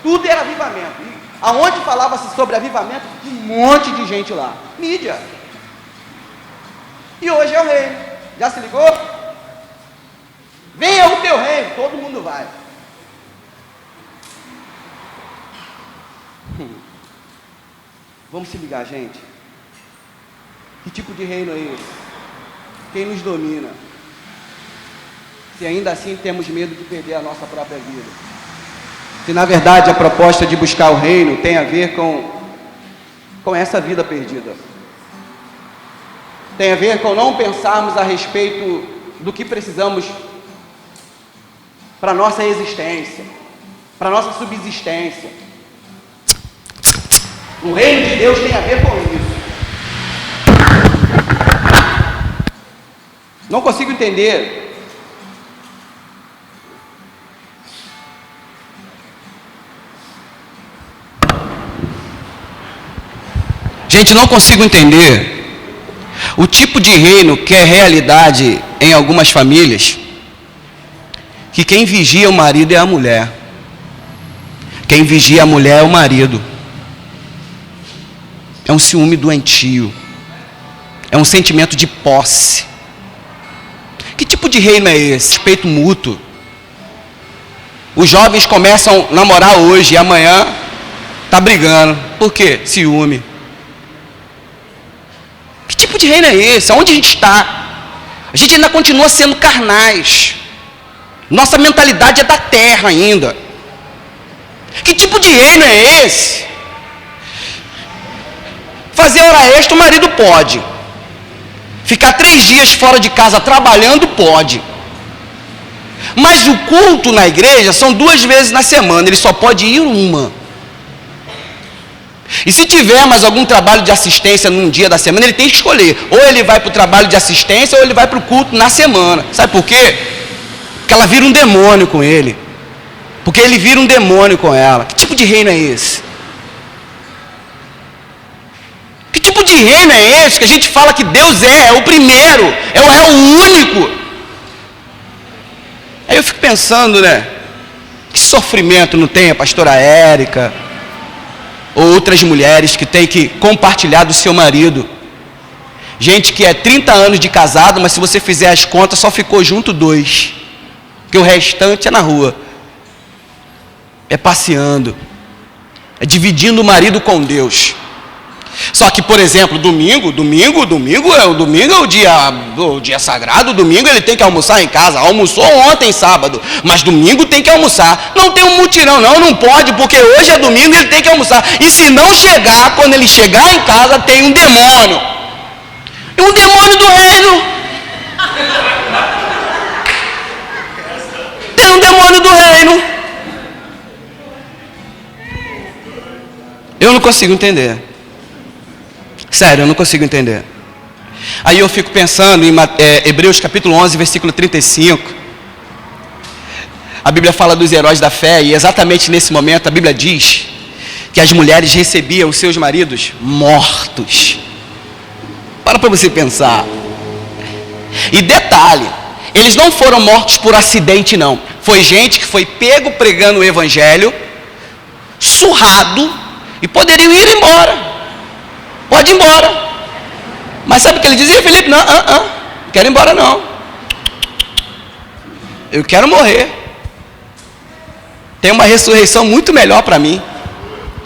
tudo era avivamento. E aonde falava-se sobre avivamento, um monte de gente lá, mídia. E hoje é o reino, já se ligou? Venha o teu reino, todo mundo vai. Vamos se ligar, gente. Que tipo de reino é esse? Quem nos domina? Se ainda assim temos medo de perder a nossa própria vida. Se na verdade a proposta de buscar o reino tem a ver com essa vida perdida. Tem a ver com não pensarmos a respeito do que precisamos para a nossa existência, para a nossa subsistência. O reino de Deus tem a ver com isso. Não consigo entender. Gente, não consigo entender o tipo de reino que é realidade em algumas famílias, que quem vigia o marido é a mulher, quem vigia a mulher é o marido. É um ciúme doentio, é um sentimento de posse. Que tipo de reino é esse? Respeito mútuo. Os jovens começam a namorar hoje e amanhã tá brigando. Por quê? Ciúme. Que tipo de reino é esse? Aonde a gente está? A gente ainda continua sendo carnais. Nossa mentalidade é da terra ainda. Que tipo de reino é esse? Fazer hora extra o marido pode. Ficar 3 dias fora de casa trabalhando pode. Mas o culto na igreja são 2 vezes na semana. Ele só pode ir uma. E se tiver mais algum trabalho de assistência num dia da semana, ele tem que escolher. Ou ele vai para o trabalho de assistência, ou ele vai para o culto na semana. Sabe por quê? Porque ela vira um demônio com ele. Porque ele vira um demônio com ela. Que tipo de reino é esse? Que tipo de reino é esse que a gente fala que Deus é o primeiro, é o único? Aí eu fico pensando, né? Que sofrimento não tem a pastora Érica ou outras mulheres que têm que compartilhar do seu marido. Gente que é 30 anos de casado, mas se você fizer as contas, só ficou junto 2. Porque o restante é na rua. É passeando. É dividindo o marido com Deus. Só que, por exemplo, domingo é o dia sagrado. Domingo ele tem que almoçar em casa. Almoçou ontem, sábado, mas domingo tem que almoçar. Não tem um mutirão, não pode, porque hoje é domingo e ele tem que almoçar. E se não chegar, quando ele chegar em casa, tem um demônio. E um demônio do reino. não consigo entender. Sério, eu não consigo entender. Aí eu fico pensando em Hebreus capítulo 11, versículo 35. A Bíblia fala dos heróis da fé, e exatamente nesse momento a Bíblia diz que as mulheres recebiam os seus maridos mortos. Para você pensar. E detalhe, eles não foram mortos por acidente não. Foi gente que foi pego pregando o evangelho, surrado, e poderiam ir embora. Pode ir embora. Mas sabe o que ele dizia, Felipe? Não quero ir embora não. Eu quero morrer. Tem uma ressurreição muito melhor para mim.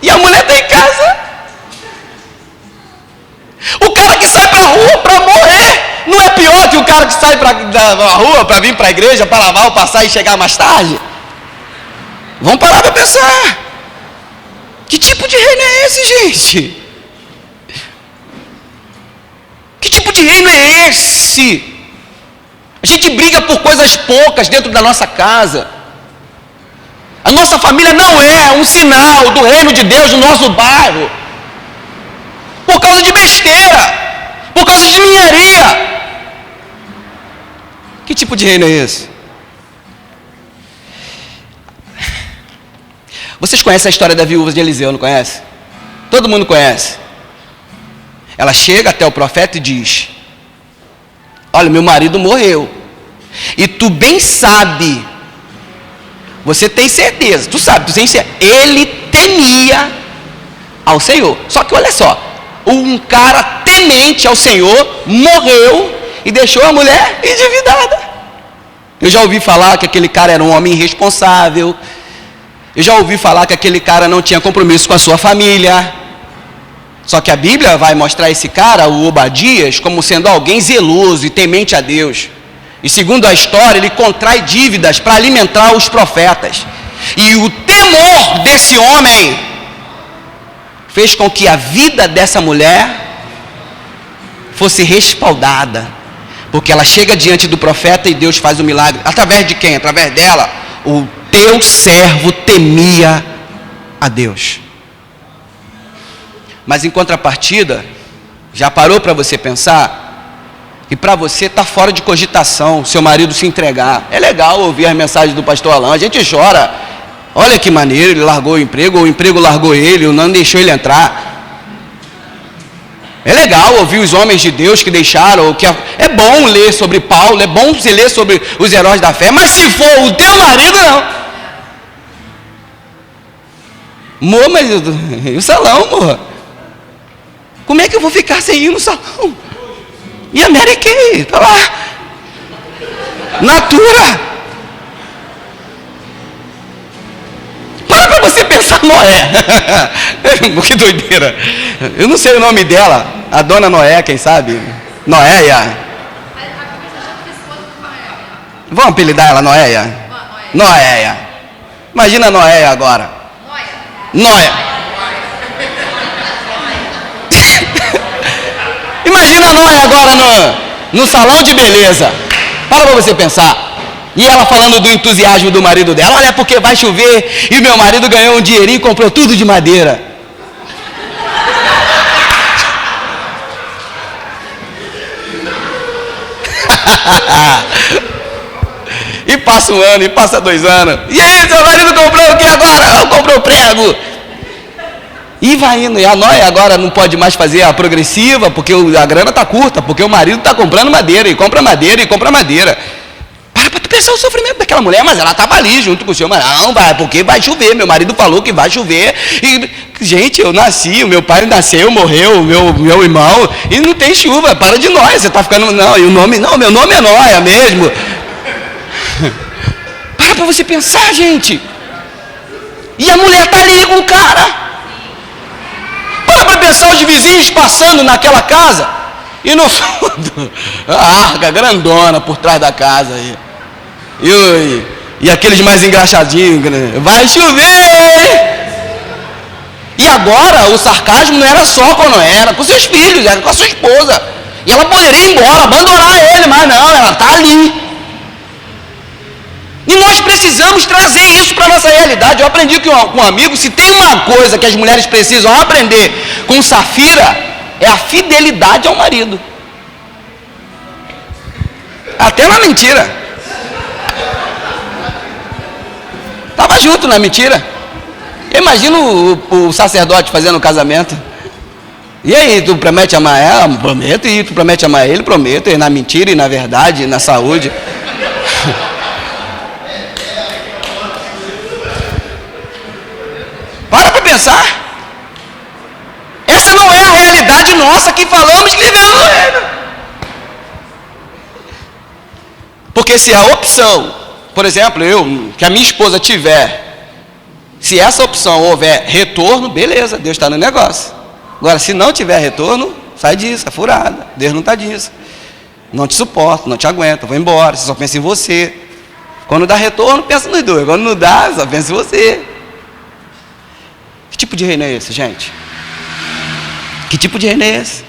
E a mulher está em casa. O cara que sai para a rua para morrer não é pior que o cara que sai da rua para vir para a igreja, para lavar ou passar e chegar mais tarde? Vamos parar para pensar. Que tipo de reino é esse, gente? Que tipo de reino é esse? A gente briga por coisas poucas dentro da nossa casa. A nossa família não é um sinal do reino de Deus no nosso bairro. Por causa de besteira. Por causa de ninharia. Que tipo de reino é esse? Vocês conhecem a história da viúva de Eliseu, não conhece? Todo mundo conhece. Ela chega até o profeta e diz: olha, meu marido morreu. E tu bem sabe, você tem certeza, tu sabe, tu tem certeza, ele temia ao Senhor. Só que olha só, um cara temente ao Senhor morreu e deixou a mulher endividada. Eu já ouvi falar que aquele cara era um homem irresponsável. Eu já ouvi falar que aquele cara não tinha compromisso com a sua família. Só que a Bíblia vai mostrar esse cara, o Obadias, como sendo alguém zeloso e temente a Deus. E segundo a história, ele contrai dívidas para alimentar os profetas. E o temor desse homem fez com que a vida dessa mulher fosse respaldada. Porque ela chega diante do profeta e Deus faz o milagre. Através de quem? Através dela. O teu servo temia a Deus. Mas em contrapartida, já parou para você pensar? E para você está fora de cogitação seu marido se entregar. É legal ouvir as mensagens do pastor Alain, a gente chora. Olha que maneiro, ele largou o emprego, ou o emprego largou ele, ou não deixou ele entrar. É legal ouvir os homens de Deus que deixaram, é bom ler sobre Paulo, é bom você ler sobre os heróis da fé, mas se for o teu marido, não. Amor, mas e o salão, amor? Como é que eu vou ficar sem ir no salão? E a Mary Kay, está lá. Natura. Para você pensar Noé. Que doideira. Eu não sei o nome dela. A dona Noé, quem sabe? Noéia. Vamos apelidar ela Noéia? Noéia. Imagina a Noéia agora. Noé. Imagina a Noé agora no salão de beleza. Para você pensar. E ela falando do entusiasmo do marido dela. Olha, porque vai chover e meu marido ganhou um dinheirinho e comprou tudo de madeira. E passa um ano, e passa 2 anos. E aí, seu marido comprou o que agora? Eu comprou prego. E vai indo, e a Noé agora não pode mais fazer a progressiva, porque a grana está curta, porque o marido está comprando madeira, e compra madeira, e compra madeira. Para tu pensar o sofrimento daquela mulher, mas ela estava ali junto com o senhor, mas não, vai, porque vai chover, meu marido falou que vai chover, e, gente, eu nasci, o meu pai nasceu, morreu, meu irmão, e não tem chuva, para de Noé, você está ficando, não, e o nome, não, meu nome é Noé mesmo. Para você pensar, gente, e a mulher está ali com o cara. Para pensar os vizinhos passando naquela casa e no fundo a arca grandona por trás da casa e aqueles mais engraxadinhos, vai chover. E agora o sarcasmo não era só com Noé, era com seus filhos, era com a sua esposa, e ela poderia ir embora, abandonar ele, mas não, ela está ali. E nós precisamos trazer isso para a nossa realidade. Eu aprendi com um amigo, se tem uma coisa que as mulheres precisam aprender com Safira, é a fidelidade ao marido. Até na mentira. Estava junto na mentira. Imagina o sacerdote fazendo o casamento. E aí, tu promete amar ela? Prometo. E tu promete amar ele? Prometo. E na mentira, e na verdade, e na saúde. Para pensar. Essa não é a realidade nossa que falamos que vivemos no reino. Porque se a opção, por exemplo, que a minha esposa tiver, se essa opção houver retorno, beleza, Deus está no negócio. Agora, se não tiver retorno, sai disso, é furada. Deus não está disso. Não te suporto, não te aguento, vou embora, você só pensa em você. Quando dá retorno, pensa nos dois. Quando não dá, só pensa em você. Que tipo de reino é esse, gente? Que tipo de reino é esse?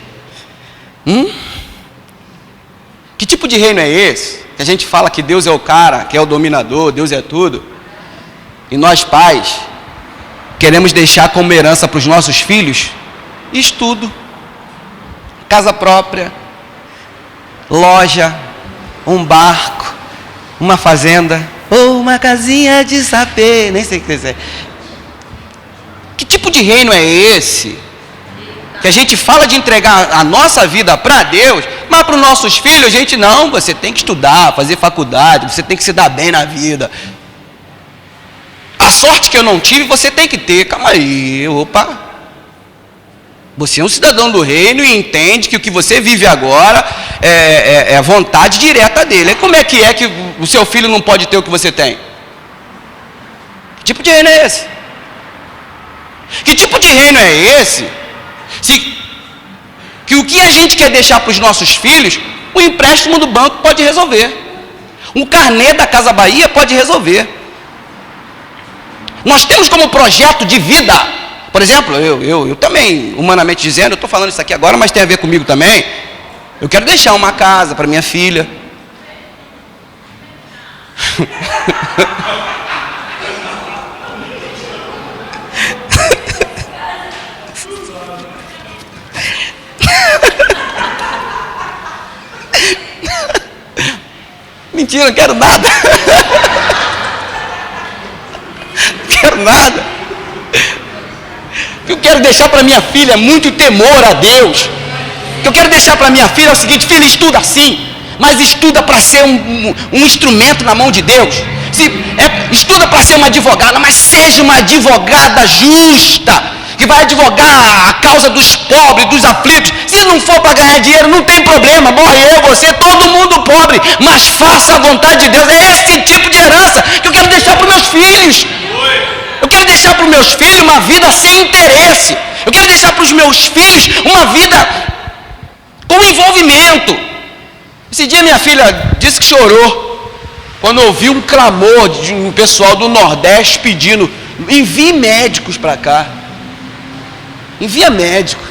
Que tipo de reino é esse? Que a gente fala que Deus é o cara, que é o dominador, Deus é tudo. E nós pais, queremos deixar como herança para os nossos filhos estudo, casa própria, loja, um barco, uma fazenda, ou uma casinha de sapê, nem sei o que dizer. Que tipo de reino é esse? Que a gente fala de entregar a nossa vida para Deus, mas para os nossos filhos a gente não, você tem que estudar, fazer faculdade, você tem que se dar bem na vida. A sorte que eu não tive, você tem que ter. Calma aí, opa. Você é um cidadão do reino e entende que o que você vive agora é a vontade direta dele. E como é que o seu filho não pode ter o que você tem? Que tipo de reino é esse? Que tipo de reino é esse? Que o que a gente quer deixar para os nossos filhos, o empréstimo do banco pode resolver. Um carnê da Casa Bahia pode resolver. Nós temos como projeto de vida, por exemplo, eu também, humanamente dizendo, eu estou falando isso aqui agora, mas tem a ver comigo também. Eu quero deixar uma casa para minha filha. Mentira, não quero nada. Não quero nada. O que eu quero deixar para minha filha é muito temor a Deus. O que eu quero deixar para minha filha é o seguinte: filha, estuda sim, mas estuda para ser um instrumento na mão de Deus. Estuda para ser uma advogada, mas seja uma advogada justa, que vai advogar a causa dos pobres, dos aflitos. Se não for para ganhar dinheiro, não tem problema, morre eu, você, todo mundo pobre, mas faça a vontade de Deus. É esse tipo de herança que eu quero deixar para os meus filhos. Eu quero deixar para os meus filhos uma vida sem interesse. Eu quero deixar para os meus filhos uma vida com envolvimento. Esse dia minha filha disse que chorou quando ouviu um clamor de um pessoal do Nordeste pedindo: envie médicos para cá. Envia médico.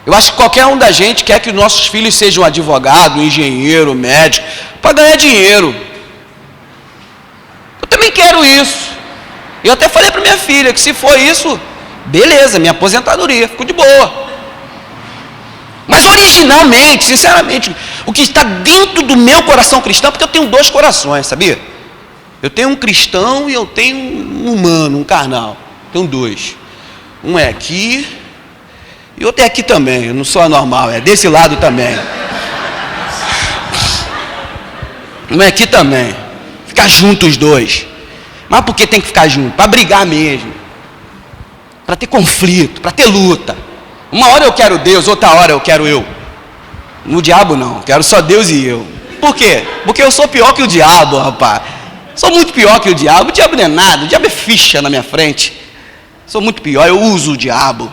Eu acho que qualquer um da gente quer que os nossos filhos sejam advogado, engenheiro, médico, para ganhar dinheiro. Eu também quero isso. Eu até falei para minha filha que se for isso, beleza, minha aposentadoria, fico de boa. Mas originalmente, sinceramente, o que está dentro do meu coração cristão, porque eu tenho dois corações, sabia? Eu tenho um cristão e eu tenho um humano, um carnal. Tenho dois. Um é aqui e outro é aqui também. Eu não sou anormal, é desse lado também. Um é aqui também. Ficar junto os dois. Mas por que tem que ficar junto? Para brigar mesmo. Para ter conflito, para ter luta. Uma hora eu quero Deus, outra hora eu quero eu. No diabo não, quero só Deus e eu. Por quê? Porque eu sou pior que o diabo, rapaz. Sou muito pior que o diabo não é nada, o diabo é ficha na minha frente. Sou muito pior, eu uso o diabo.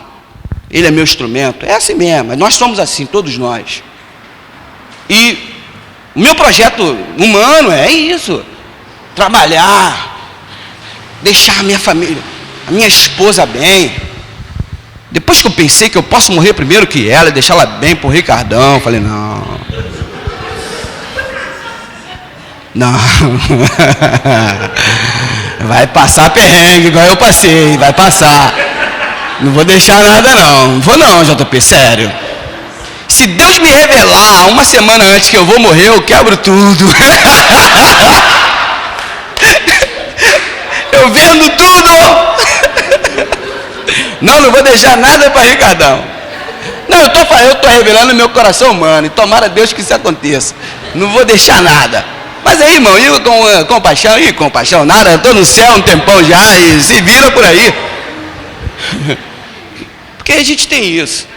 Ele é meu instrumento, é assim mesmo, nós somos assim, todos nós. E o meu projeto humano é isso. Trabalhar, deixar a minha família, a minha esposa bem. Depois que eu pensei que eu posso morrer primeiro que ela e deixar ela bem pro Ricardão, falei, não. Não. Vai passar perrengue, igual eu passei, vai passar. Não vou deixar nada não. Não vou não, JP, sério. Se Deus me revelar uma semana antes que eu vou morrer, eu quebro tudo. Eu vendo tudo. Não vou deixar nada para Ricardão. Não, eu tô revelando meu coração humano. E tomara Deus que isso aconteça. Não vou deixar nada. Mas aí, irmão, e com paixão, nada, eu estou no céu um tempão já e se vira por aí. Porque a gente tem isso.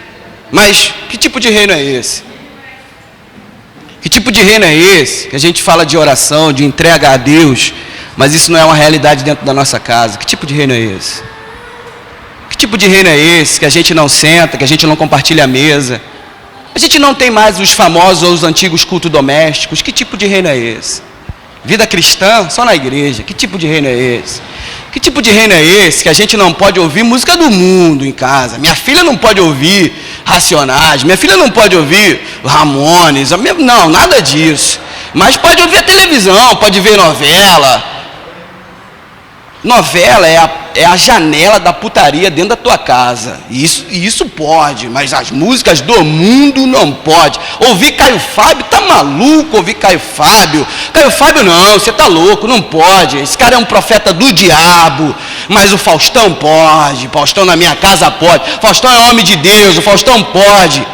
Mas que tipo de reino é esse? Que tipo de reino é esse? Que a gente fala de oração, de entrega a Deus, mas isso não é uma realidade dentro da nossa casa. Que tipo de reino é esse? Que tipo de reino é esse? Que a gente não senta, que a gente não compartilha a mesa. A gente não tem mais os famosos ou os antigos cultos domésticos. Que tipo de reino é esse? Vida cristã só na igreja. Que tipo de reino é esse? Que tipo de reino é esse que a gente não pode ouvir música do mundo em casa? Minha filha não pode ouvir Racionais, minha filha não pode ouvir Ramones, não, nada disso. Mas pode ouvir a televisão, pode ver novela. Novela é a janela da putaria dentro da tua casa. Isso pode, mas as músicas do mundo não pode. Ouvir Caio Fábio, tá maluco ouvir Caio Fábio? Caio Fábio não, você tá louco, não pode. Esse cara é um profeta do diabo. Mas o Faustão pode. Faustão na minha casa pode. Faustão é homem de Deus, o Faustão pode.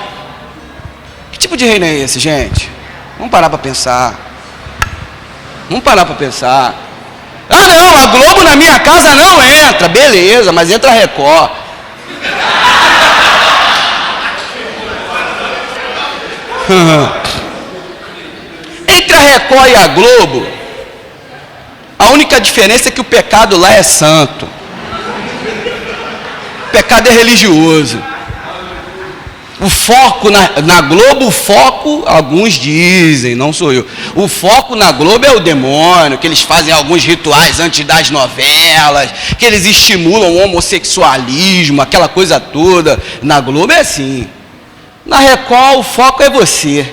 Que tipo de reino é esse, gente? Vamos parar para pensar. Vamos parar para pensar. Ah não, a Globo na minha casa não entra. Beleza, mas entra a Record. Entre a Record e a Globo, a única diferença é que o pecado lá é santo. O pecado é religioso. O foco na Globo, o foco, alguns dizem, não sou eu. O foco na Globo é o demônio, que eles fazem alguns rituais antes das novelas, que eles estimulam o homossexualismo, aquela coisa toda. Na Globo é assim. Na Record, o foco é você.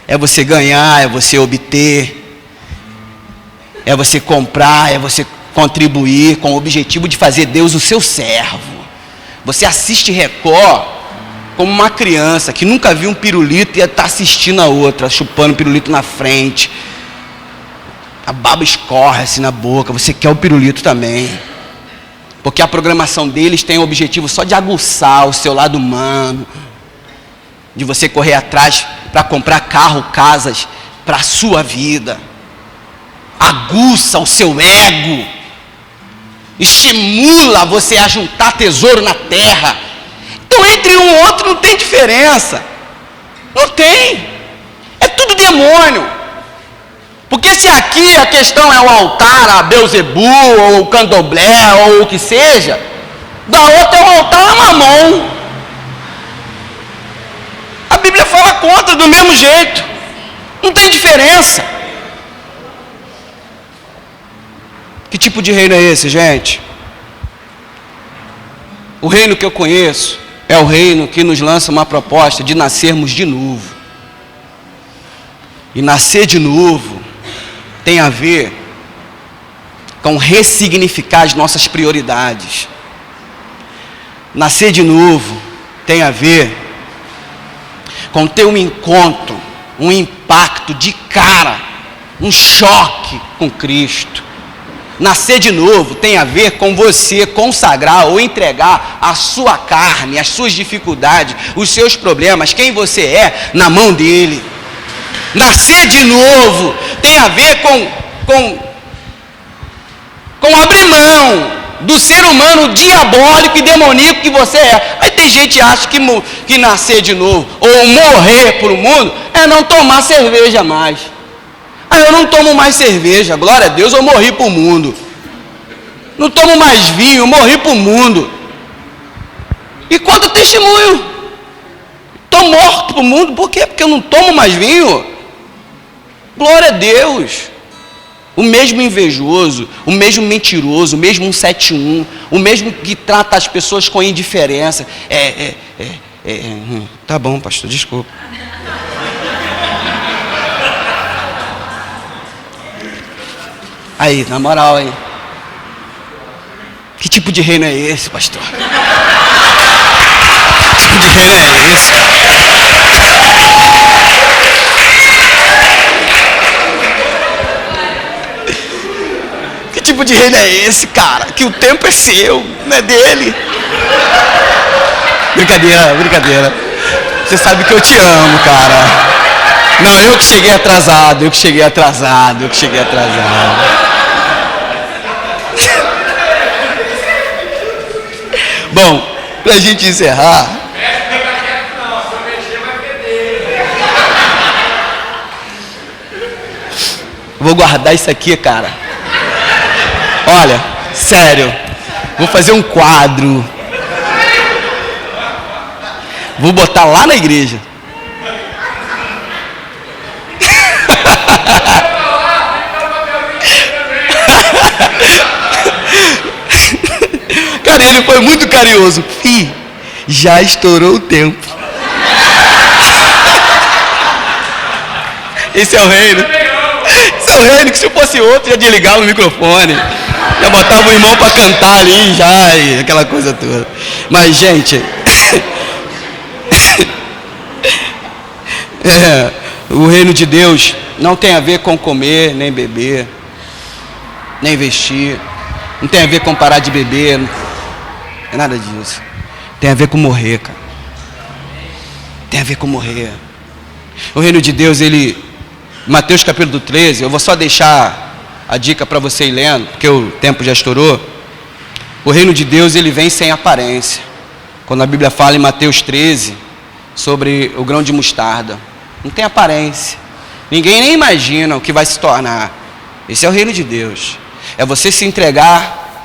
É você ganhar, é você obter, é você comprar, é você contribuir com o objetivo de fazer Deus o seu servo. Você assiste Record como uma criança que nunca viu um pirulito e está assistindo a outra, chupando o pirulito na frente. A baba escorre assim na boca, você quer o pirulito também. Porque a programação deles tem o objetivo só de aguçar o seu lado humano, de você correr atrás para comprar carro, casas para a sua vida. Aguça o seu ego, estimula você a juntar tesouro na terra. Então, entre um e outro não tem diferença. Não tem. É tudo demônio. Porque se aqui a questão é o altar a Beuzebu, ou o candomblé, ou o que seja, da outra é o altar a Mamon. A Bíblia fala contra do mesmo jeito. Não tem diferença. Que tipo de reino é esse, gente? O reino que eu conheço é o reino que nos lança uma proposta de nascermos de novo. E nascer de novo tem a ver com ressignificar as nossas prioridades. Nascer de novo tem a ver com ter um encontro, um impacto de cara, um choque com Cristo. Nascer de novo tem a ver com você consagrar ou entregar a sua carne, as suas dificuldades, os seus problemas, quem você é, na mão dele. Nascer de novo tem a ver com abrir mão do ser humano diabólico e demoníaco que você é. Aí tem gente que acha que nascer de novo ou morrer para o mundo é não tomar cerveja mais. Eu não tomo mais cerveja, glória a Deus, eu morri para o mundo. Não tomo mais vinho, eu morri para o mundo. E quanto testemunho? Estou morto para o mundo, por quê? Porque eu não tomo mais vinho. Glória a Deus. O mesmo invejoso, o mesmo mentiroso, o mesmo 171, o mesmo que trata as pessoas com indiferença. Tá bom, pastor, desculpa. Aí, na moral, hein? Que tipo de reino é esse, pastor? Que tipo de reino é esse? Que tipo de reino é esse, cara? Que o tempo é seu, não é dele. Brincadeira, brincadeira. Você sabe que eu te amo, cara. Não, eu que cheguei atrasado. Bom, pra gente encerrar. Vou guardar isso aqui, cara. Olha, sério. Vou fazer um quadro. Vou botar lá na igreja. Cara, ele foi muito carinhoso. Já estourou o tempo. Esse é o reino. Esse é o reino que se fosse outro já desligava o microfone. Já botava o irmão para cantar ali, já, e aquela coisa toda. Mas, gente, o reino de Deus não tem a ver com comer, nem beber, nem vestir. Não tem a ver com parar de beber. Não é nada disso. Tem a ver com morrer, cara. Tem a ver com morrer. O reino de Deus, ele... Mateus capítulo 13, eu vou só deixar a dica para você ir lendo, porque o tempo já estourou. O reino de Deus, ele vem sem aparência. Quando a Bíblia fala em Mateus 13 sobre o grão de mostarda, não tem aparência. Ninguém nem imagina o que vai se tornar. Esse é o reino de Deus. É você se entregar,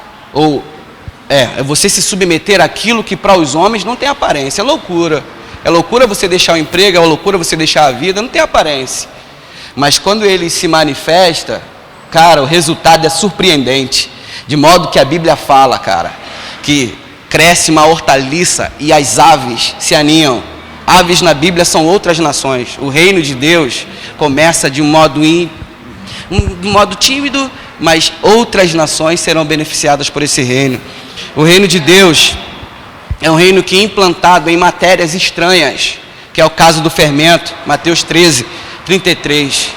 é você se submeter àquilo que para os homens não tem aparência. É loucura. É loucura você deixar o emprego, é loucura você deixar a vida, não tem aparência. Mas quando ele se manifesta, cara, o resultado é surpreendente. De modo que a Bíblia fala, cara, que cresce uma hortaliça e as aves se aninham. Aves na Bíblia são outras nações. O reino de Deus começa de um modo tímido, mas outras nações serão beneficiadas por esse reino. O reino de Deus é um reino que é implantado em matérias estranhas, que é o caso do fermento, Mateus 13, 33.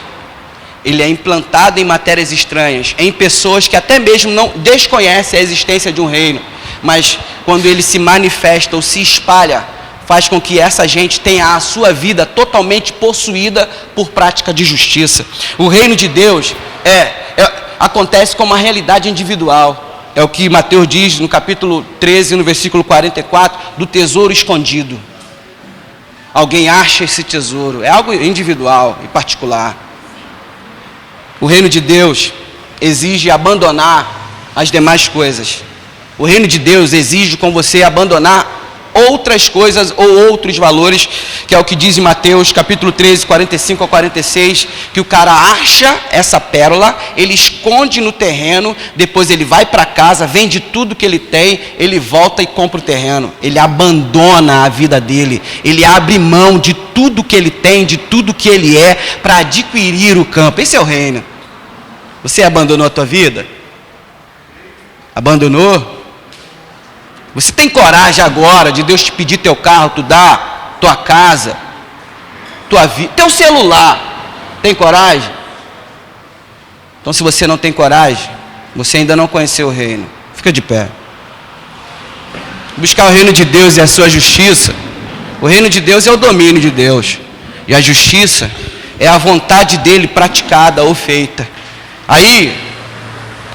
Ele é implantado em matérias estranhas, em pessoas que até mesmo não desconhecem a existência de um reino, mas quando ele se manifesta ou se espalha, faz com que essa gente tenha a sua vida totalmente possuída por prática de justiça. O reino de Deus acontece como uma realidade individual. É o que Mateus diz no capítulo 13, no versículo 44, do tesouro escondido. Alguém acha esse tesouro, é algo individual e particular. O reino de Deus exige abandonar as demais coisas. O reino de Deus exige com você abandonar outras coisas ou outros valores, que é o que diz em Mateus capítulo 13, 45 a 46, que o cara acha essa pérola, ele esconde no terreno, depois ele vai para casa, vende tudo que ele tem, ele volta e compra o terreno, ele abandona a vida dele, ele abre mão de tudo que ele tem, de tudo que ele é, para adquirir o campo. Esse é o reino. Você abandonou a tua vida? Abandonou? Você tem coragem agora de Deus te pedir teu carro, tu dá, tua casa, tua vida, teu celular? Tem coragem? Então, se você não tem coragem, você ainda não conheceu o reino. Fica de pé. Buscar o reino de Deus e a sua justiça. O reino de Deus é o domínio de Deus. E a justiça é a vontade dele praticada ou feita. Aí,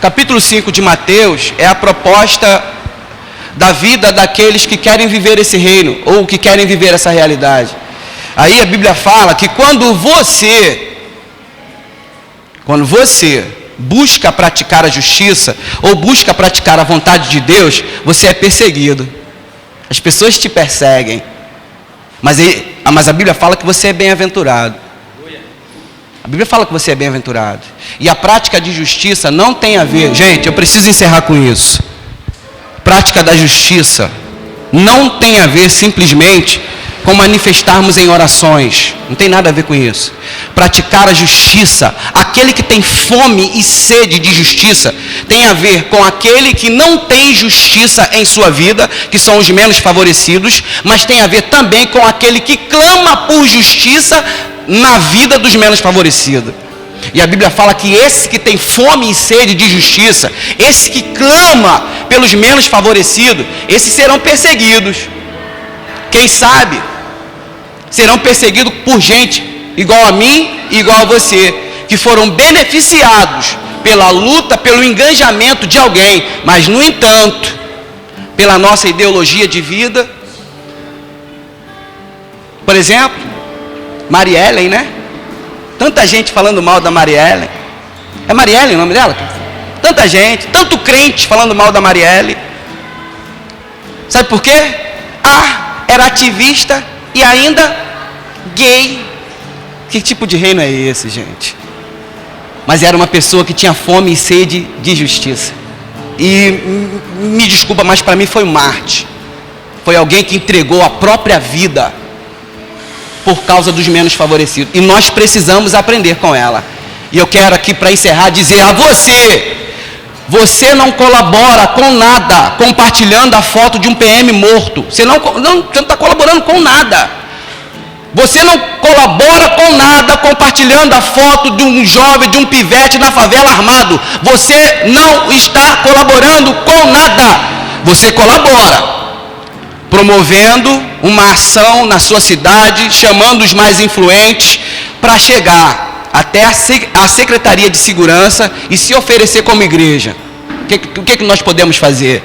capítulo 5 de Mateus é a proposta da vida daqueles que querem viver esse reino, ou que querem viver essa realidade. Aí a Bíblia fala que quando você busca praticar a justiça, ou busca praticar a vontade de Deus, você é perseguido. As pessoas te perseguem. Mas a Bíblia fala que você é bem-aventurado. A Bíblia fala que você é bem-aventurado. E a prática de justiça não tem a ver... Gente, eu preciso encerrar com isso. Prática da justiça não tem a ver simplesmente com manifestarmos em orações. Não tem nada a ver com isso. Praticar a justiça, aquele que tem fome e sede de justiça, tem a ver com aquele que não tem justiça em sua vida, que são os menos favorecidos, mas tem a ver também com aquele que clama por justiça na vida dos menos favorecidos. E a Bíblia fala que esse que tem fome e sede de justiça, esse que clama pelos menos favorecidos, esses serão perseguidos. Quem sabe serão perseguidos por gente igual a mim e igual a você, que foram beneficiados pela luta, pelo engajamento de alguém, mas no entanto, pela nossa ideologia de vida. Por exemplo, Mariellen, né? Tanta gente falando mal da Mariellen. É Mariellen o nome dela? Tanta gente, tanto crente falando mal da Mariellen. Sabe por quê? Era ativista e ainda gay. Que tipo de reino é esse, gente? Mas era uma pessoa que tinha fome e sede de justiça. E me desculpa, mas para mim foi um Marte. Foi alguém que entregou a própria vida por causa dos menos favorecidos. E nós precisamos aprender com ela. E eu quero aqui, para encerrar, dizer a você: você não colabora com nada compartilhando a foto de um PM morto. Você não está colaborando com nada. Você não colabora com nada compartilhando a foto de um jovem, de um pivete na favela armado. Você não está colaborando com nada. Você colabora promovendo uma ação na sua cidade, chamando os mais influentes para chegar até a Secretaria de Segurança e se oferecer como igreja. O que nós podemos fazer?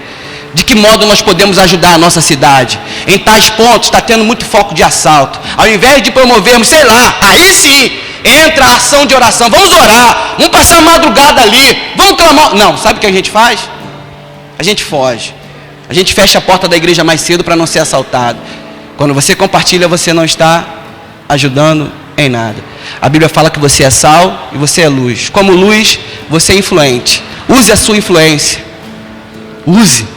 De que modo nós podemos ajudar a nossa cidade? Em tais pontos está tendo muito foco de assalto. Ao invés de promovermos, sei lá, aí sim, entra a ação de oração. Vamos orar, vamos passar a madrugada ali, vamos clamar. Não, sabe o que a gente faz? A gente foge. A gente fecha a porta da igreja mais cedo para não ser assaltado. Quando você compartilha, você não está ajudando em nada. A Bíblia fala que você é sal e você é luz. Como luz, você é influente. Use a sua influência. Use.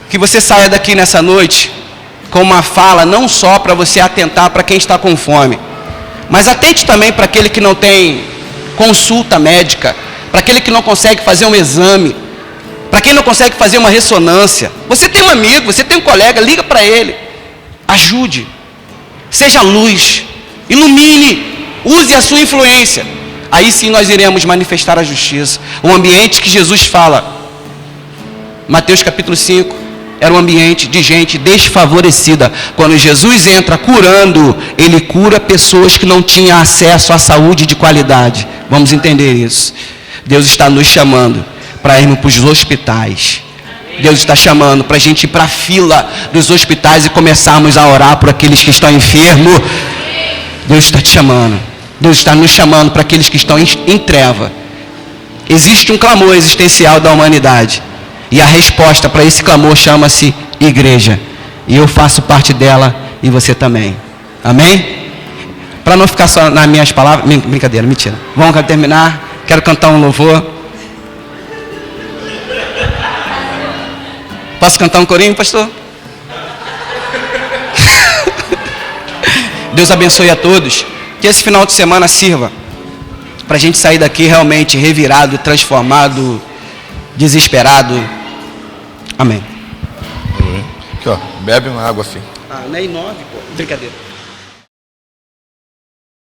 Que você saia daqui nessa noite com uma fala não só para você atentar para quem está com fome, mas atente também para aquele que não tem consulta médica, para aquele que não consegue fazer um exame, para quem não consegue fazer uma ressonância. Você tem um amigo, você tem um colega, liga para ele, ajude, seja luz, ilumine, use a sua influência. Aí sim nós iremos manifestar a justiça. O ambiente que Jesus fala, Mateus capítulo 5, era um ambiente de gente desfavorecida. Quando Jesus entra curando, ele cura pessoas que não tinham acesso à saúde de qualidade. Vamos entender isso. Deus está nos chamando para irmos para os hospitais. Deus está chamando para a gente ir para a fila dos hospitais e começarmos a orar por aqueles que estão enfermos. Deus está te chamando. Deus está nos chamando para aqueles que estão em treva. Existe um clamor existencial da humanidade. E a resposta para esse clamor chama-se igreja. E eu faço parte dela e você também. Amém? Para não ficar só nas minhas palavras. Brincadeira, mentira. Vamos terminar. Quero cantar um louvor. Posso cantar um corinho, pastor? Deus abençoe a todos. Que esse final de semana sirva para a gente sair daqui realmente revirado, transformado, desesperado. Amém. Aqui, ó. Bebe uma água, filho. Não é 9, pô. Brincadeira.